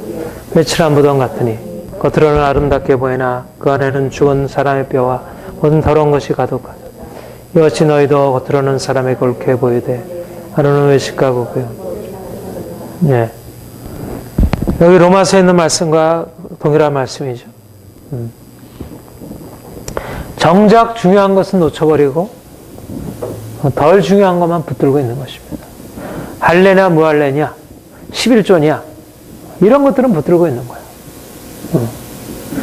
S1: 회칠한 무덤 같으니 겉으로는 아름답게 보이나 그 안에는 죽은 사람의 뼈와 모든 더러운 것이 가득하다. 이같이 너희도 겉으로는 사람에게 옳게 보이되 안으로는 외식하고 고요. 여기 로마서에 있는 말씀과 동일한 말씀이죠. 정작 중요한 것은 놓쳐버리고 덜 중요한 것만 붙들고 있는 것입니다. 할례냐 무할례냐 11조냐 이런 것들은 붙들고 있는 거예요.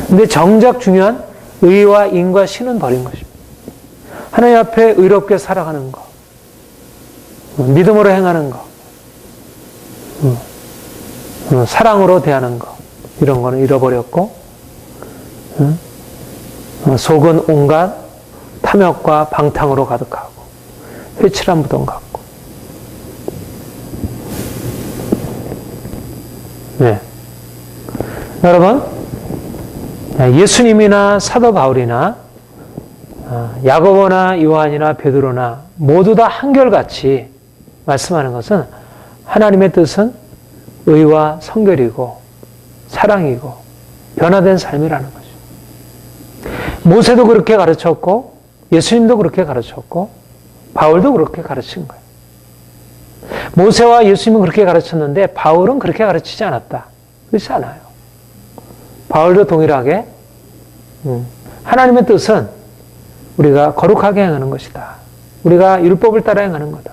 S1: 근데 정작 중요한 의와 인과 신은 버린 것입니다. 하나님 앞에 의롭게 살아가는 것, 믿음으로 행하는 것, 사랑으로 대하는 것 이런 거는 잃어버렸고 속은 온갖 탐욕과 방탕으로 가득하고 회칠한 무덤 같고 여러분 예수님이나 사도 바울이나 야고보나 요한이나 베드로나 모두 다 한결같이 말씀하는 것은 하나님의 뜻은 의와 성결이고 사랑이고 변화된 삶이라는 거죠. 모세도 그렇게 가르쳤고 예수님도 그렇게 가르쳤고 바울도 그렇게 가르친 거예요. 모세와 예수님은 그렇게 가르쳤는데 바울은 그렇게 가르치지 않았다. 그렇지 않아요. 바울도 동일하게 하나님의 뜻은 우리가 거룩하게 행하는 것이다. 우리가 율법을 따라 행하는 거다.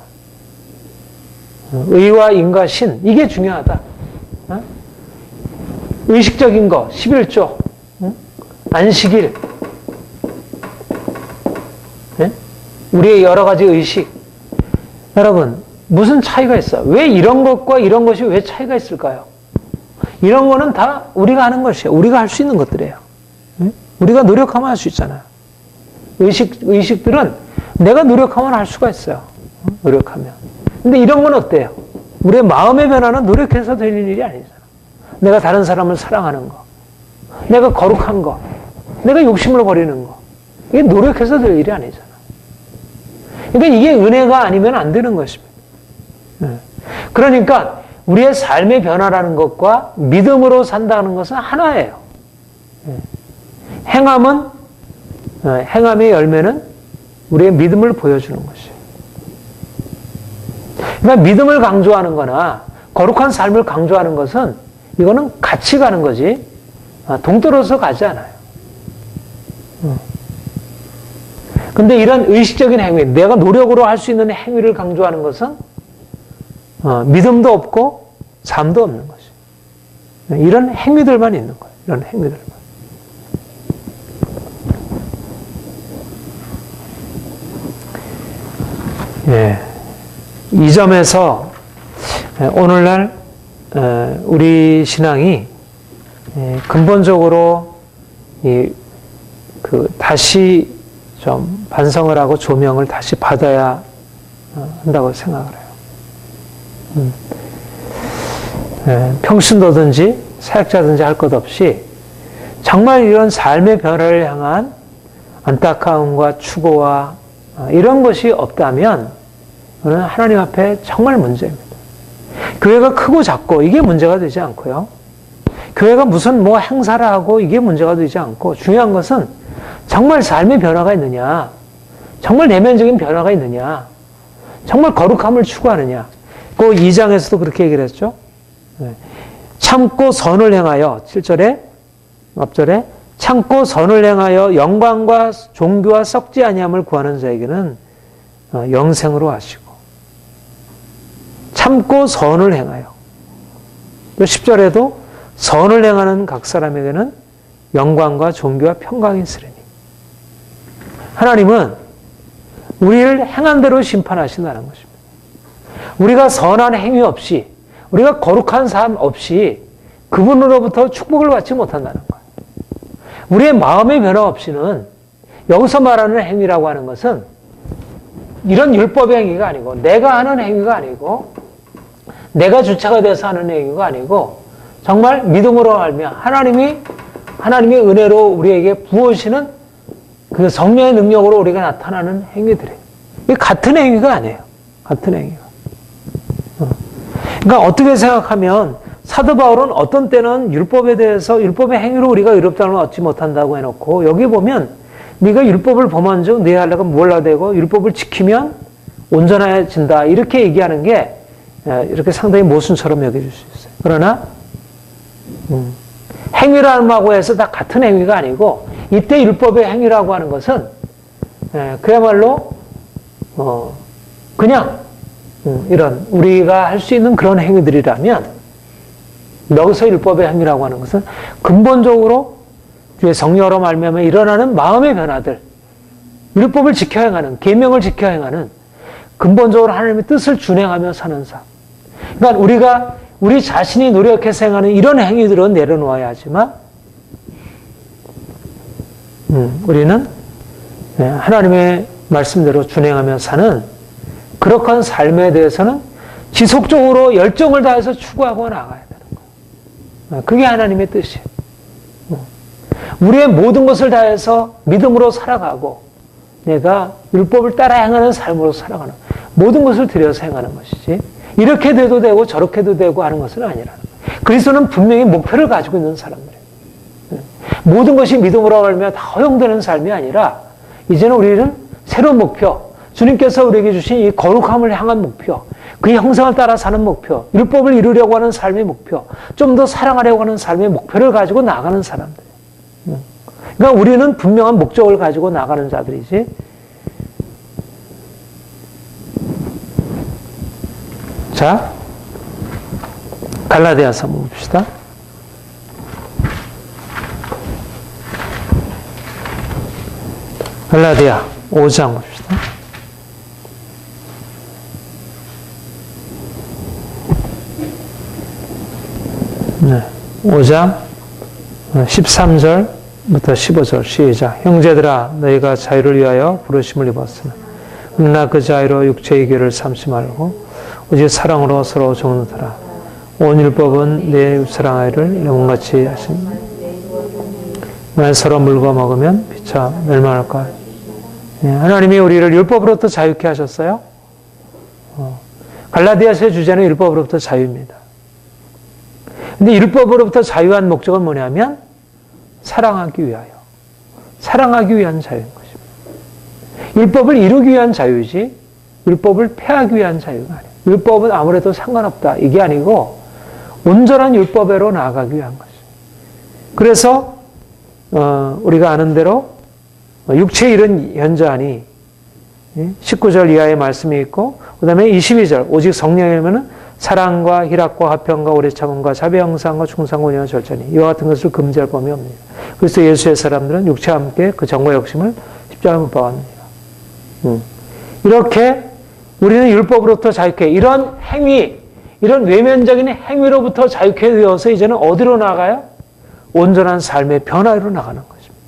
S1: 의와 인과 신, 이게 중요하다. 의식적인 거, 11조, 안식일, 우리의 여러 가지 의식. 여러분, 무슨 차이가 있어요? 왜 이런 것과 이런 것이 왜 차이가 있을까요? 이런 거는 다 우리가 하는 것이에요. 우리가 할 수 있는 것들이에요. 우리가 노력하면 할 수 있잖아요. 의식들은 내가 노력하면 할 수가 있어요. 노력하면. 근데 이런 건 어때요? 우리의 마음의 변화는 노력해서 되는 일이 아니잖아. 내가 다른 사람을 사랑하는 거, 내가 거룩한 거, 내가 욕심을 버리는 거, 이게 노력해서 될 일이 아니잖아. 그러니까 이게 은혜가 아니면 안 되는 것입니다. 그러니까 우리의 삶의 변화라는 것과 믿음으로 산다는 것은 하나예요. 행함의 열매는 우리의 믿음을 보여주는 것이에요. 그러니까 믿음을 강조하는 거나 거룩한 삶을 강조하는 것은 이거는 같이 가는 거지 동떨어서 가지 않아요. 근데 이런 의식적인 행위, 내가 노력으로 할 수 있는 행위를 강조하는 것은 믿음도 없고 삶도 없는 것이에요. 이런 행위들만 있는 거예요. 이런 행위들만. 예. 이 점에서 오늘날 우리 신앙이 근본적으로 다시 좀 반성을 하고 조명을 다시 받아야 한다고 생각을 해요. 평신도든지 사역자든지 할 것 없이 정말 이런 삶의 변화를 향한 안타까움과 추구와 이런 것이 없다면 그는 하나님 앞에 정말 문제입니다. 교회가 크고 작고 이게 문제가 되지 않고요. 교회가 무슨 행사를 하고 이게 문제가 되지 않고 중요한 것은 정말 삶의 변화가 있느냐, 정말 내면적인 변화가 있느냐, 정말 거룩함을 추구하느냐. 그 2장에서도 그렇게 얘기를 했죠. 참고 선을 행하여 7절에 앞절에 참고 선을 행하여 영광과 종교와 썩지 아니함을 구하는 자에게는 영생으로 하시고 참고 선을 행하여 또 10절에도 선을 행하는 각 사람에게는 영광과 존귀와 평강이 있으리니 하나님은 우리를 행한 대로 심판하신다는 것입니다. 우리가 선한 행위 없이 우리가 거룩한 삶 없이 그분으로부터 축복을 받지 못한다는 거예요. 우리의 마음의 변화 없이는 여기서 말하는 행위라고 하는 것은 이런 율법의 행위가 아니고 내가 하는 행위가 아니고 내가 주체가 돼서 하는 행위가 아니고 정말 믿음으로 알면 하나님의 은혜로 우리에게 부어주시는 그 성령의 능력으로 우리가 나타나는 행위들이에요. 이게 같은 행위가 아니에요. 같은 행위가. 그러니까 어떻게 생각하면 사도 바울은 어떤 때는 율법에 대해서 율법의 행위로 우리가 의롭다는 걸 얻지 못한다고 해놓고 여기 보면 네가 율법을 범한 즉 네 할례가 몰라 되고 율법을 지키면 온전해진다 이렇게 얘기하는 게 이렇게 상당히 모순처럼 여겨질 수 있어요. 그러나 행위라고 해서 다 같은 행위가 아니고 이때 율법의 행위라고 하는 것은 그야말로 그냥 이런 우리가 할 수 있는 그런 행위들이라면 여기서 율법의 행위라고 하는 것은 근본적으로 주의 성령으로 말미암아 일어나는 마음의 변화들, 율법을 지켜 행하는, 계명을 지켜 행하는 근본적으로 하나님의 뜻을 준행하며 사는 삶. 그러니까 우리 자신이 노력해서 행하는 이런 행위들은 내려놓아야 하지만 우리는 하나님의 말씀대로 준행하며 사는 그렇게 삶에 대해서는 지속적으로 열정을 다해서 추구하고 나가야 되는 거예요. 그게 하나님의 뜻이에요. 우리의 모든 것을 다해서 믿음으로 살아가고 내가 율법을 따라 행하는 삶으로 살아가는 모든 것을 들여서 행하는 것이지 이렇게 돼도 되고 저렇게 돼도 되고 하는 것은 아니라는 거예요. 그리스도는 분명히 목표를 가지고 있는 사람들이에요. 모든 것이 믿음으로 말미암아 다 허용되는 삶이 아니라 이제는 우리는 새로운 목표, 주님께서 우리에게 주신 이 거룩함을 향한 목표, 그 형상을 따라 사는 목표, 율법을 이루려고 하는 삶의 목표, 좀 더 사랑하려고 하는 삶의 목표를 가지고 나가는 사람들. 그러니까 우리는 분명한 목적을 가지고 나가는 자들이지. 자, 갈라디아서 한번 봅시다. 갈라디아 5장 봅시다. 네, 5장 13절부터 15절 시작. 형제들아 너희가 자유를 위하여 부르심을 입었으나 그러나 그 자유로 육체의 길을 삼지 말고 오직 사랑으로 서로 종노더라. 온 율법은 내 사랑하기를 영혼같이 하신 만약 서로 물고 먹으면 피차 멸망할까. 하나님이 우리를 율법으로부터 자유케 하셨어요. 갈라디아서의 주제는 율법으로부터 자유입니다. 근데 율법으로부터 자유한 목적은 뭐냐면 사랑하기 위하여. 사랑하기 위한 자유인 것입니다. 율법을 이루기 위한 자유이지 율법을 폐하기 위한 자유가 아니에요. 율법은 아무래도 상관없다. 이게 아니고 온전한 율법으로 나아가기 위한 것이에요. 그래서 우리가 아는 대로 육체의 일은 현저하니 19절 이하의 말씀이 있고 그 다음에 22절 오직 성령이면은 사랑과 희락과 화평과 오래 참음과 자비 형상과 충성과 온유와 절제니 이와 같은 것을 금지할 범위 없느니라. 그래서 예수의 사람들은 육체와 함께 그 정과 욕심을 십자가에 못 박았느니라. 이렇게 우리는 율법으로부터 자유케 이런 행위, 이런 외면적인 행위로부터 자유케 되어서 이제는 어디로 나가요? 온전한 삶의 변화로 나가는 것입니다.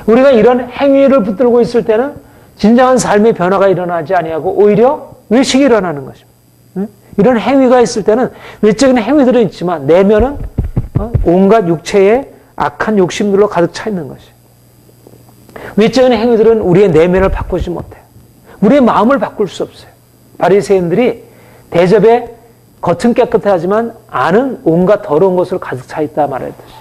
S1: 우리가 이런 행위를 붙들고 있을 때는 진정한 삶의 변화가 일어나지 아니하고 오히려 외식이 일어나는 것입니다. 이런 행위가 있을 때는 외적인 행위들은 있지만 내면은 온갖 육체의 악한 욕심들로 가득 차 있는 것이에요. 외적인 행위들은 우리의 내면을 바꾸지 못해요. 우리의 마음을 바꿀 수 없어요. 바리새인들이 대접에 겉은 깨끗하지만 안은 온갖 더러운 것으로 가득 차 있다 말했듯이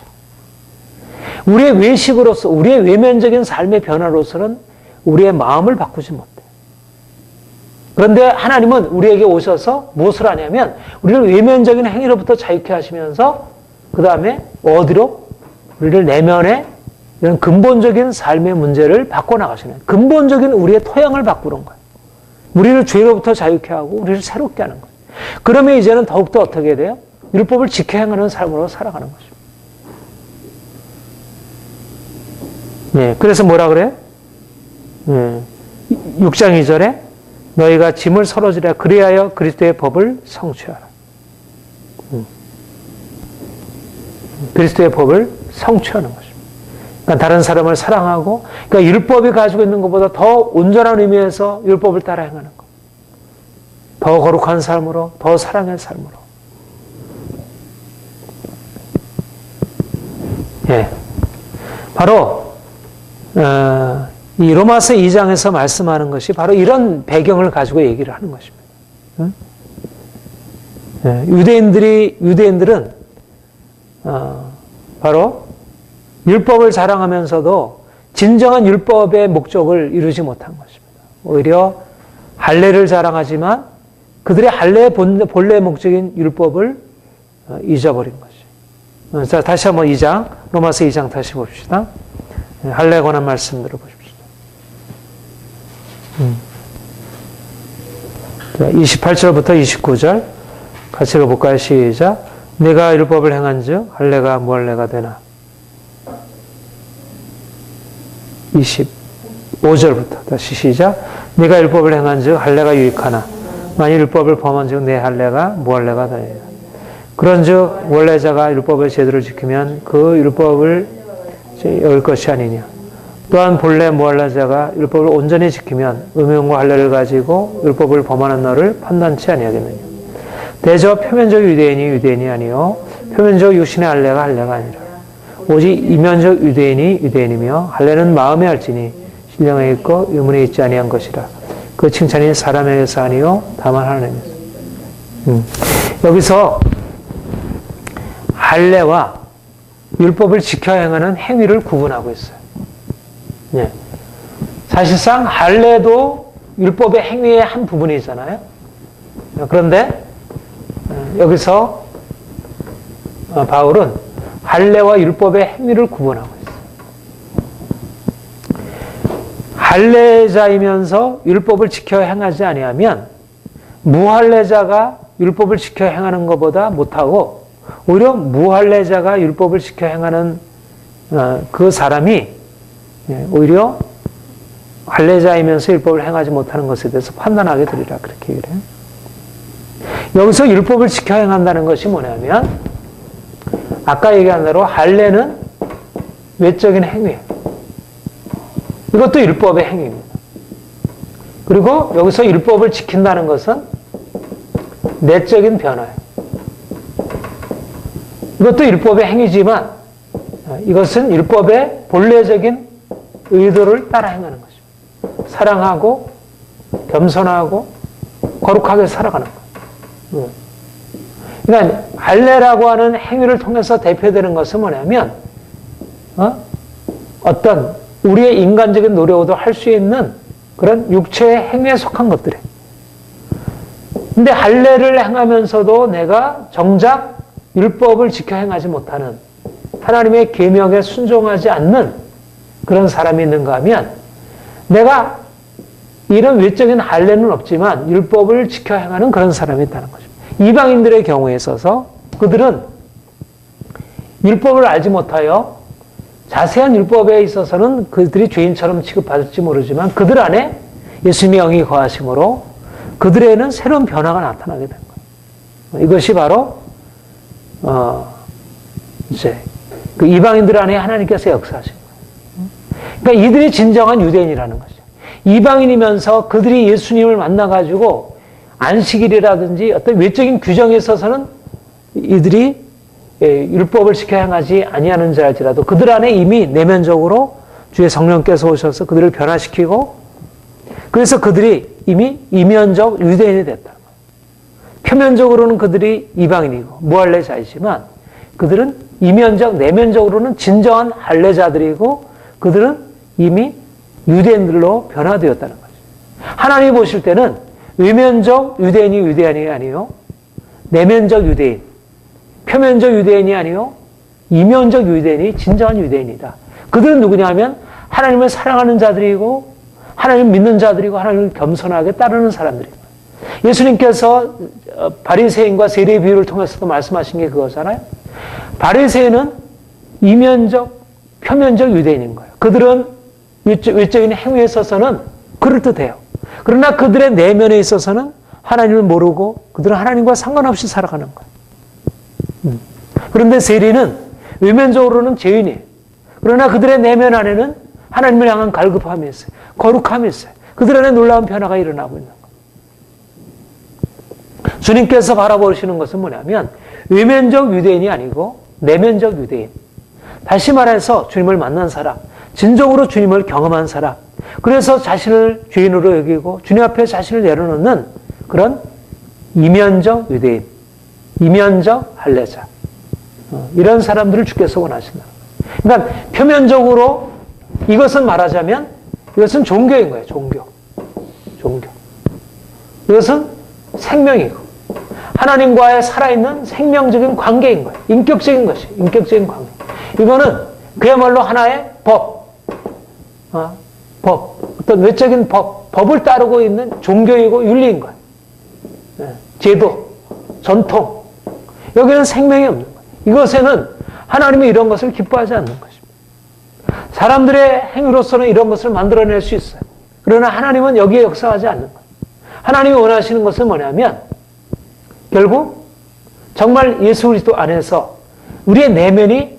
S1: 우리의 외식으로서 우리의 외면적인 삶의 변화로서는 우리의 마음을 바꾸지 못해요. 그런데 하나님은 우리에게 오셔서 무엇을 하냐면 우리를 외면적인 행위로부터 자유케 하시면서 그 다음에 어디로? 우리를 내면의 이런 근본적인 삶의 문제를 바꿔나가시는 거예요. 근본적인 우리의 토양을 바꾸는 거예요. 우리를 죄로부터 자유케 하고 우리를 새롭게 하는 거예요. 그러면 이제는 더욱더 어떻게 돼요? 율법을 지켜 행하는 삶으로 살아가는 거죠. 네, 그래서 뭐라 그래요? 6장 2절에 너희가 짐을 서로 지라 그리하여 그리스도의 법을 성취하라. 그리스도의 법을 성취하는 것입니다. 그러니까 다른 사람을 사랑하고 그러니까 율법이 가지고 있는 것보다 더 온전한 의미에서 율법을 따라 행하는 것. 더 거룩한 삶으로, 더 사랑의 삶으로. 예. 바로 이 로마서 2장에서 말씀하는 것이 바로 이런 배경을 가지고 얘기를 하는 것입니다. 유대인들은 바로 율법을 자랑하면서도 진정한 율법의 목적을 이루지 못한 것입니다. 오히려 할례를 자랑하지만 그들의 할례의 본래 목적인 율법을 잊어버린 것이죠. 자, 다시 한번 2장, 로마서 2장 다시 봅시다. 할례에 관한 말씀 들어보십시오. 28절부터 29절 같이 읽어볼까요? 시작. 내가 율법을 행한즉 할례가 무할례가 되나. 25절부터 다시 시작. 내가 율법을 행한즉 할례가 유익하나 만일 율법을 범한즉 내 할례가 무할례가 되리라. 그런즉 원래자가 율법을 제대로 지키면 그 율법을 열 것이 아니냐. 또한 본래 무할례자가 율법을 온전히 지키면 음행과 할례를 가지고 율법을 범하는 너를 판단치 아니하겠느냐. 대저 표면적 유대인이 아니요 표면적 육신의 할례가 아니라 오직 이면적 유대인이 유대인이며 할례는 마음에 할지니 신령에 있고 의문에 있지 아니한 것이라. 그 칭찬이 사람에게서 아니요 다만 하나님에서. 여기서 할례와 율법을 지켜 행하는 행위를 구분하고 있어요. 예. 사실상 할례도 율법의 행위의 한 부분이잖아요. 그런데 여기서 바울은 할례와 율법의 행위를 구분하고 있어요. 할례자이면서 율법을 지켜 행하지 아니하면 무할례자가 율법을 지켜 행하는 것보다 못하고 오히려 무할례자가 율법을 지켜 행하는 그 사람이 오히려 할례자이면서 율법을 행하지 못하는 것에 대해서 판단하게 되리라 그렇게 얘기를 해요. 여기서 율법을 지켜 행한다는 것이 뭐냐면 아까 얘기한 대로 할례는 외적인 행위예요. 이것도 율법의 행위입니다. 그리고 여기서 율법을 지킨다는 것은 내적인 변화예요. 이것도 율법의 행위지만 이것은 율법의 본래적인 의도를 따라 행하는 것입니다. 사랑하고 겸손하고 거룩하게 살아가는 것. 그러니까 할례라고 하는 행위를 통해서 대표되는 것은 뭐냐면 어떤 우리의 인간적인 노력으로 할 수 있는 그런 육체의 행위에 속한 것들이에요. 근데 할례를 행하면서도 내가 정작 율법을 지켜 행하지 못하는 하나님의 계명에 순종하지 않는 그런 사람이 있는가 하면 내가 이런 외적인 할례는 없지만 율법을 지켜 행하는 그런 사람이 있다는 거죠. 이방인들의 경우에 있어서 그들은 율법을 알지 못하여 자세한 율법에 있어서는 그들이 죄인처럼 취급받을지 모르지만 그들 안에 예수님의 영이 거하심으로 그들에는 새로운 변화가 나타나게 된 거예요. 이것이 바로 이제 그 이방인들 안에 하나님께서 역사하신 거예요. 그러니까 이들이 진정한 유대인이라는 거죠. 이방인이면서 그들이 예수님을 만나가지고 안식일이라든지 어떤 외적인 규정에 있어서는 이들이 율법을 지켜 행하지 아니하는 자일지라도 그들 안에 이미 내면적으로 주의 성령께서 오셔서 그들을 변화시키고 그래서 그들이 이미 이면적 유대인이 됐다는 거예요. 표면적으로는 그들이 이방인이고 무할례자이지만 그들은 이면적 내면적으로는 진정한 할례자들이고 그들은 이미 유대인들로 변화되었다는 거죠. 하나님이 보실 때는 외면적 유대인이 유대인이 아니요 내면적 유대인 표면적 유대인이 아니요 이면적 유대인이 진정한 유대인이다. 그들은 누구냐 하면 하나님을 사랑하는 자들이고 하나님을 믿는 자들이고 하나님을 겸손하게 따르는 사람들이고 예수님께서 바리새인과 세리의 비유를 통해서도 말씀하신 게 그거잖아요. 바리새인은 이면적 표면적 유대인인 거예요. 그들은 외적인 행위에 있어서는 그럴듯해요. 그러나 그들의 내면에 있어서는 하나님을 모르고 그들은 하나님과 상관없이 살아가는 거예요. 그런데 세리는 외면적으로는 죄인이에요. 그러나 그들의 내면 안에는 하나님을 향한 갈급함이 있어요. 거룩함이 있어요. 그들 안에 놀라운 변화가 일어나고 있는 거예요. 주님께서 바라보시는 것은 뭐냐면 외면적 유대인이 아니고 내면적 유대인. 다시 말해서 주님을 만난 사람, 진정으로 주님을 경험한 사람, 그래서 자신을 죄인으로 여기고 주님 앞에 자신을 내려놓는 그런 이면적 유대인, 이면적 할례자. 이런 사람들을 주께서 원하신다. 그러니까 표면적으로 이것은 말하자면 이것은 종교인 거예요. 종교. 이것은 생명이고 하나님과의 살아있는 생명적인 관계인 거예요. 인격적인 것이 인격적인 관계. 이거는 그야말로 하나의 법, 어떤 외적인 법을 따르고 있는 종교이고 윤리인 거예요. 제도, 전통. 여기는 생명이 없는 거예요. 이것에는 하나님이 이런 것을 기뻐하지 않는 것입니다. 사람들의 행위로서는 이런 것을 만들어낼 수 있어요. 그러나 하나님은 여기에 역사하지 않는 거예요. 하나님이 원하시는 것은 뭐냐면 결국 정말 예수 그리스도 안에서 우리의 내면이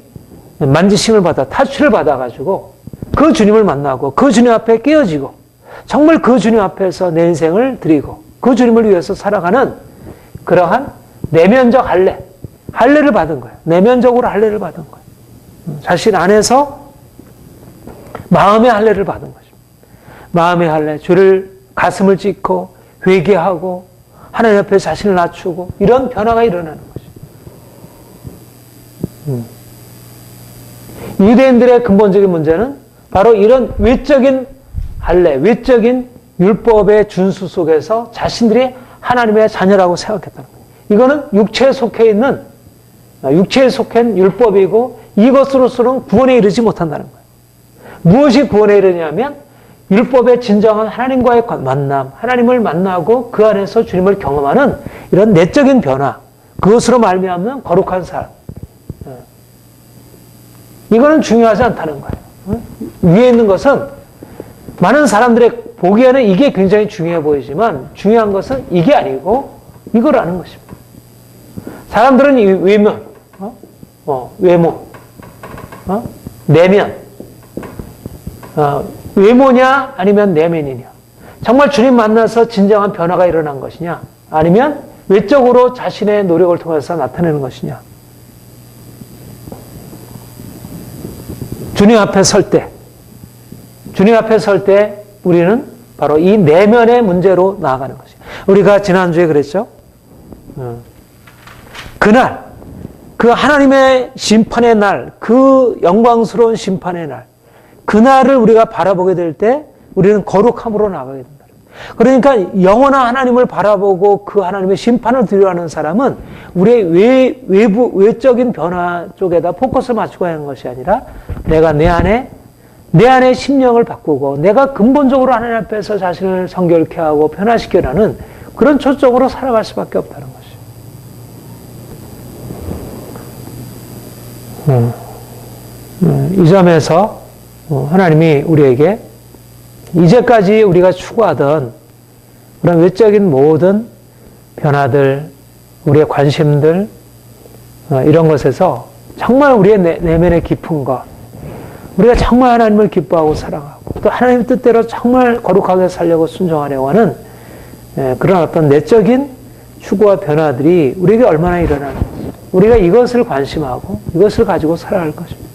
S1: 만지심을 받아 타치를 받아가지고 그 주님을 만나고 그 주님 앞에 깨어지고 정말 그 주님 앞에서 내 인생을 드리고 그 주님을 위해서 살아가는 그러한 내면적 할례를 받은 거예요. 내면적으로 할례를 받은 거예요. 자신 안에서 마음의 할례를 받은 거죠. 마음의 할례, 주를 가슴을 찢고 회개하고 하나님 앞에 자신을 낮추고 이런 변화가 일어나는 거죠. 유대인들의 근본적인 문제는 바로 이런 외적인 할례, 외적인 율법의 준수 속에서 자신들이 하나님의 자녀라고 생각했다는 거예요. 이거는 육체에 속해 있는, 육체에 속한 율법이고 이것으로서는 구원에 이르지 못한다는 거예요. 무엇이 구원에 이르냐면 율법의 진정한 하나님과의 만남, 하나님을 만나고 그 안에서 주님을 경험하는 이런 내적인 변화, 그것으로 말미암는 거룩한 삶. 이거는 중요하지 않다는 거예요. 위에 있는 것은 많은 사람들의 보기에는 이게 굉장히 중요해 보이지만 중요한 것은 이게 아니고 이거라는 것입니다. 사람들은 이 외면, 외모, 내면, 외모냐 아니면 내면이냐. 정말 주님 만나서 진정한 변화가 일어난 것이냐 아니면 외적으로 자신의 노력을 통해서 나타내는 것이냐. 주님 앞에 설 때 우리는 바로 이 내면의 문제로 나아가는 것이에요. 우리가 지난주에 그랬죠. 그날, 그 하나님의 심판의 날, 그 영광스러운 심판의 날, 그날을 우리가 바라보게 될 때 우리는 거룩함으로 나가게 된다. 그러니까 영원한 하나님을 바라보고 그 하나님의 심판을 두려워하는 사람은 우리의 외적인 변화 쪽에다 포커스를 맞추고 하는 것이 아니라 내가 내 안에 심령을 바꾸고 내가 근본적으로 하나님 앞에서 자신을 성결케 하고 변화시켜라는 그런 초점으로 살아갈 수밖에 없다는 것이에요. 이 점에서 하나님이 우리에게 이제까지 우리가 추구하던 그런 외적인 모든 변화들, 우리의 관심들, 이런 것에서 정말 우리의 내면의 깊은 것, 우리가 정말 하나님을 기뻐하고 사랑하고 또 하나님 뜻대로 정말 거룩하게 살려고 순종하려고 하는 그런 어떤 내적인 추구와 변화들이 우리에게 얼마나 일어나는지, 우리가 이것을 관심하고 이것을 가지고 살아갈 것입니다.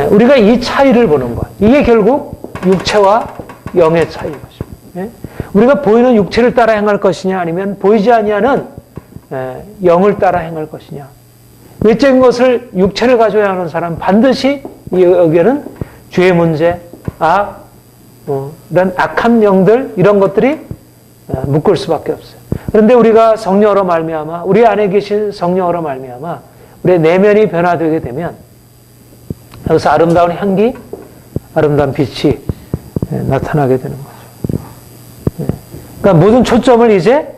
S1: 우리가 이 차이를 보는 것, 이게 결국 육체와 영의 차이인 것입니다. 우리가 보이는 육체를 따라 행할 것이냐 아니면 보이지 아니하는 영을 따라 행할 것이냐. 외적인 것을 육체를 가져야 하는 사람 반드시 여기에는 죄의 문제, 악, 이런 악한 영들 이런 것들이 묶을 수밖에 없어요. 그런데 우리가 성령으로 말미암아 우리 안에 계신 성령으로 말미암아 우리의 내면이 변화되게 되면 여기서 아름다운 향기, 아름다운 빛이 나타나게 되는 거죠. 그러니까 모든 초점을 이제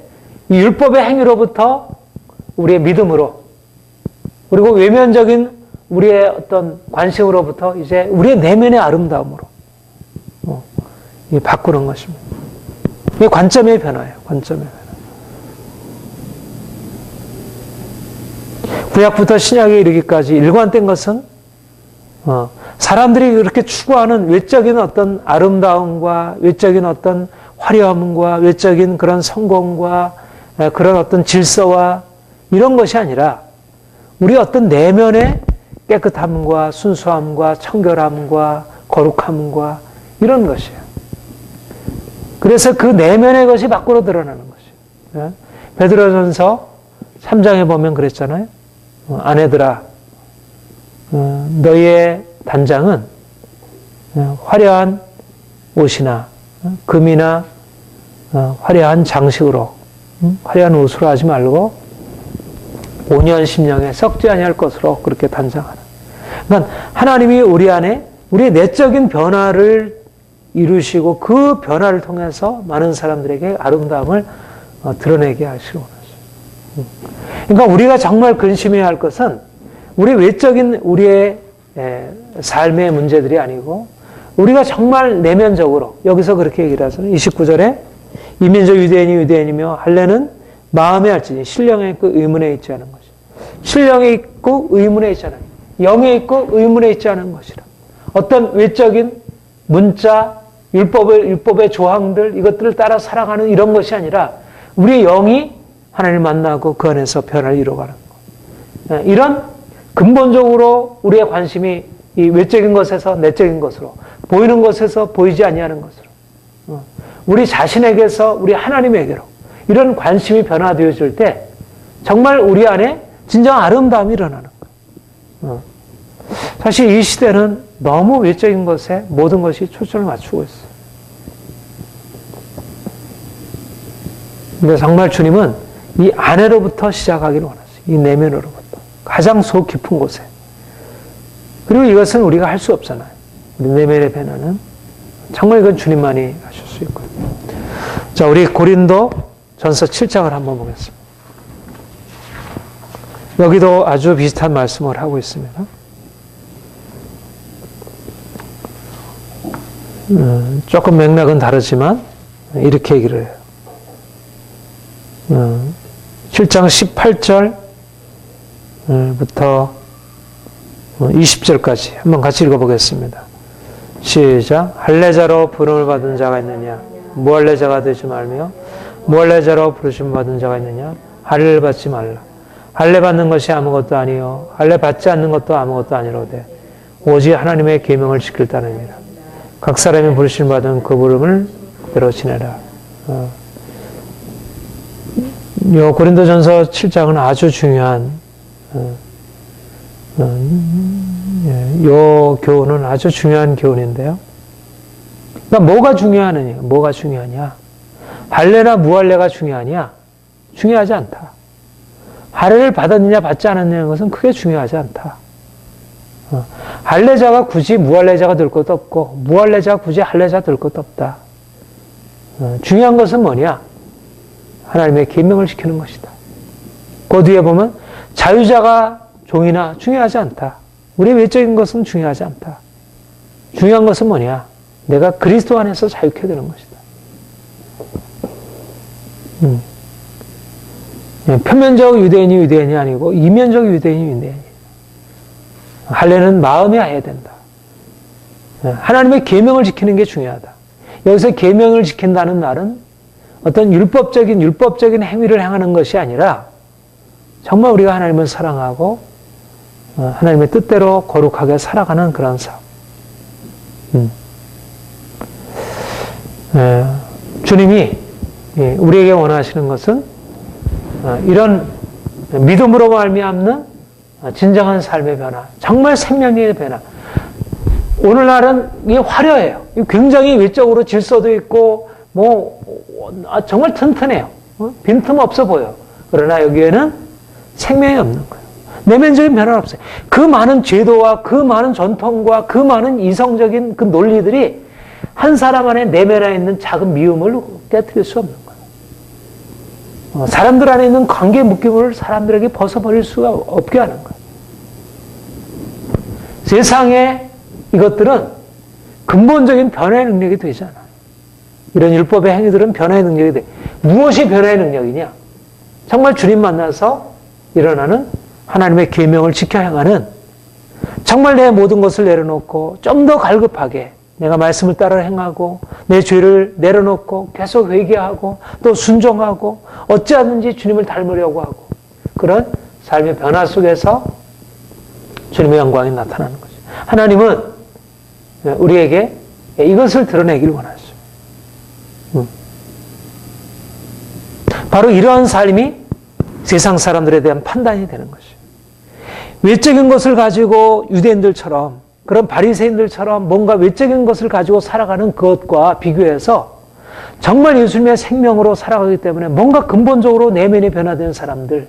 S1: 이 율법의 행위로부터 우리의 믿음으로 그리고 외면적인 우리의 어떤 관심으로부터 이제 우리의 내면의 아름다움으로 바꾸는 것입니다. 이게 관점의 변화예요. 관점의 변화. 구약부터 신약에 이르기까지 일관된 것은 사람들이 그렇게 추구하는 외적인 어떤 아름다움과 외적인 어떤 화려함과 외적인 그런 성공과 그런 어떤 질서와 이런 것이 아니라 우리 어떤 내면의 깨끗함과 순수함과 청결함과 거룩함과 이런 것이에요. 그래서 그 내면의 것이 밖으로 드러나는 것이에요. 베드로전서 3장에 보면 그랬잖아요. 아내들아, 너희의 단장은 화려한 옷이나 금이나 화려한 장식으로 화려한 옷으로 하지 말고 5년 10년에 썩지 아니할 것으로 그렇게 단장하라. 그러니까 하나님이 우리 안에 우리의 내적인 변화를 이루시고 그 변화를 통해서 많은 사람들에게 아름다움을 드러내게 하시고 원하시죠. 그러니까 우리가 정말 근심해야 할 것은 우리 외적인 우리의 삶의 문제들이 아니고 우리가 정말 내면적으로 여기서 그렇게 얘기를 하잖아요. 29절에 이민족 유대인이 유대인이며 할례는 마음에 할지니 신령에 있고 의문에 있지 않은 것이라. 신령에 있고 의문에 있지 않은 영에 있고 의문에 있지 않은 것이라. 어떤 외적인 문자, 율법의 조항들 이것들을 따라 살아가는 이런 것이 아니라 우리의 영이 하나님을 만나고 그 안에서 변화를 이루어가는 것. 이런 근본적으로 우리의 관심이 이 외적인 것에서 내적인 것으로 보이는 것에서 보이지 아니하는 것으로 우리 자신에게서 우리 하나님에게로 이런 관심이 변화되어질 때 정말 우리 안에 진정 아름다움이 일어나는 거예요. 사실 이 시대는 너무 외적인 것에 모든 것이 초점을 맞추고 있어요. 근데 정말 주님은 이 안에로부터 시작하기를 원하세요. 이 내면으로부터. 가장 속 깊은 곳에. 그리고 이것은 우리가 할 수 없잖아요. 우리 내면의 변화는. 정말 이건 주님만이 하실 수 있고요. 자, 우리 고린도 전서 7장을 한번 보겠습니다. 여기도 아주 비슷한 말씀을 하고 있습니다. 조금 맥락은 다르지만 이렇게 얘기를 해요. 7장 18절부터 20절까지 한번 같이 읽어보겠습니다. 시작. 할례자로 부름을 받은 자가 있느냐? 무할례자가 되지 말며 무할례자로 부르심 받은 자가 있느냐? 할례를 받지 말라. 할례 받는 것이 아무것도 아니요 할례 받지 않는 것도 아무것도 아니로되 오직 하나님의 계명을 지킬 따름이라. 각 사람이 부르심 받은 그 부름을 그대로 지내라. 요 고린도전서 7장은 아주 중요한 요 교훈은 아주 중요한 교훈인데요. 그러니까 뭐가 중요하냐? 할례나 무할례가 중요하냐? 중요하지 않다. 할례를 받았느냐 받지 않았느냐는 것은 크게 중요하지 않다. 할례자가 굳이 무할례자가 될 것도 없고 무할례자가 굳이 할례자 될 것도 없다. 중요한 것은 뭐냐? 하나님의 계명을 지키는 것이다. 그 뒤에 보면 자유자가 종이나 중요하지 않다. 우리의 외적인 것은 중요하지 않다. 중요한 것은 뭐냐? 내가 그리스도 안에서 자유케 되는 것이다. 표면적 유대인이 아니고 이면적 유대인이. 할례는 마음에 해야 된다. 하나님의 계명을 지키는 게 중요하다. 여기서 계명을 지킨다는 말은 어떤 율법적인 행위를 행하는 것이 아니라 정말 우리가 하나님을 사랑하고 하나님의 뜻대로 거룩하게 살아가는 그런 삶. 주님이 우리에게 원하시는 것은 이런 믿음으로 말미암는 진정한 삶의 변화, 정말 생명의 변화. 오늘날은 이게 화려해요. 굉장히 외적으로 질서도 있고 정말 튼튼해요. 빈틈없어 보여. 그러나 여기에는 생명이 없는 거예요. 내면적인 변화는 없어요. 그 많은 제도와 그 많은 전통과 그 많은 이성적인 그 논리들이 한 사람 안에 내면에 있는 작은 미움을 깨뜨릴 수 없는 거예요. 사람들 안에 있는 관계 묶임을 사람들에게 벗어버릴 수가 없게 하는 거예요. 세상의 이것들은 근본적인 변화의 능력이 되지 않아요. 이런 율법의 행위들은 변화의 능력이 돼. 무엇이 변화의 능력이냐? 정말 주님 만나서 일어나는 하나님의 계명을 지켜 행하는, 정말 내 모든 것을 내려놓고 좀 더 갈급하게 내가 말씀을 따라 행하고 내 죄를 내려놓고 계속 회개하고 또 순종하고 어찌하든지 주님을 닮으려고 하고, 그런 삶의 변화 속에서 주님의 영광이 나타나는 거죠. 하나님은 우리에게 이것을 드러내기를 원하죠. 바로 이러한 삶이 세상 사람들에 대한 판단이 되는 것이에요. 외적인 것을 가지고 유대인들처럼, 그런 바리새인들처럼 뭔가 외적인 것을 가지고 살아가는 것과 비교해서 정말 예수님의 생명으로 살아가기 때문에 뭔가 근본적으로 내면이 변화되는 사람들,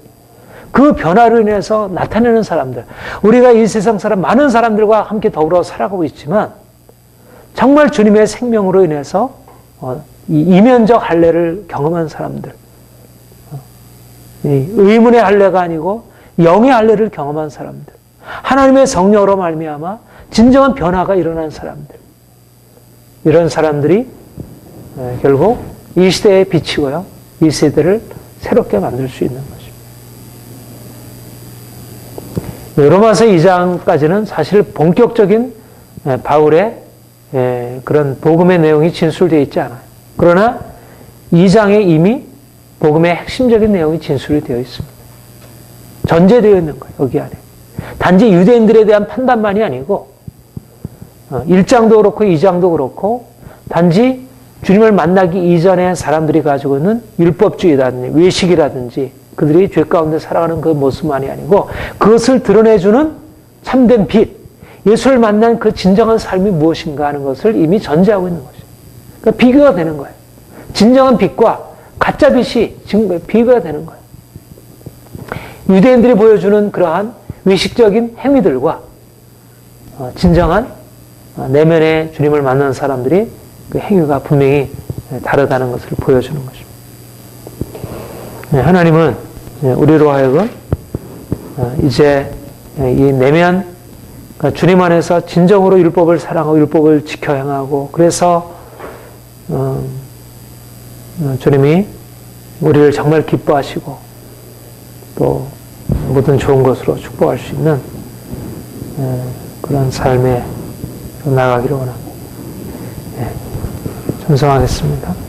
S1: 그 변화로 인해서 나타내는 사람들, 우리가 이 세상 사람 많은 사람들과 함께 더불어 살아가고 있지만 정말 주님의 생명으로 인해서 이면적 할례를 경험한 사람들, 의문의 할례가 아니고 영의 할례를 경험한 사람들, 하나님의 성령으로 말미암아 진정한 변화가 일어난 사람들, 이런 사람들이 결국 이 시대의 빛이고요, 이 세대를 새롭게 만들 수 있는 것입니다. 로마서 2장까지는 사실 본격적인 바울의 그런 복음의 내용이 진술되어 있지 않아요. 그러나 2장에 이미 복음의 핵심적인 내용이 진술이 되어 있습니다. 전제되어 있는 거예요, 여기 안에. 단지 유대인들에 대한 판단만이 아니고 1장도 그렇고 2장도 그렇고 단지 주님을 만나기 이전에 사람들이 가지고 있는 율법주의라든지 외식이라든지 그들이 죄 가운데 살아가는 그 모습만이 아니고 그것을 드러내주는 참된 빛, 예수를 만난 그 진정한 삶이 무엇인가 하는 것을 이미 전제하고 있는 것이죠. 그러니까 비교가 되는 거예요. 진정한 빛과 가짜 빛이 비교가 되는 거예요. 유대인들이 보여주는 그러한 외식적인 행위들과 진정한 내면의 주님을 만난 사람들이 그 행위가 분명히 다르다는 것을 보여주는 것입니다. 하나님은 우리로 하여금 이제 이 내면, 그러니까 주님 안에서 진정으로 율법을 사랑하고 율법을 지켜 행하고, 그래서 주님이 우리를 정말 기뻐하시고 또 모든 좋은 것으로 축복할 수 있는 그런 삶에 나아가기를 원합니다. 충성하겠습니다.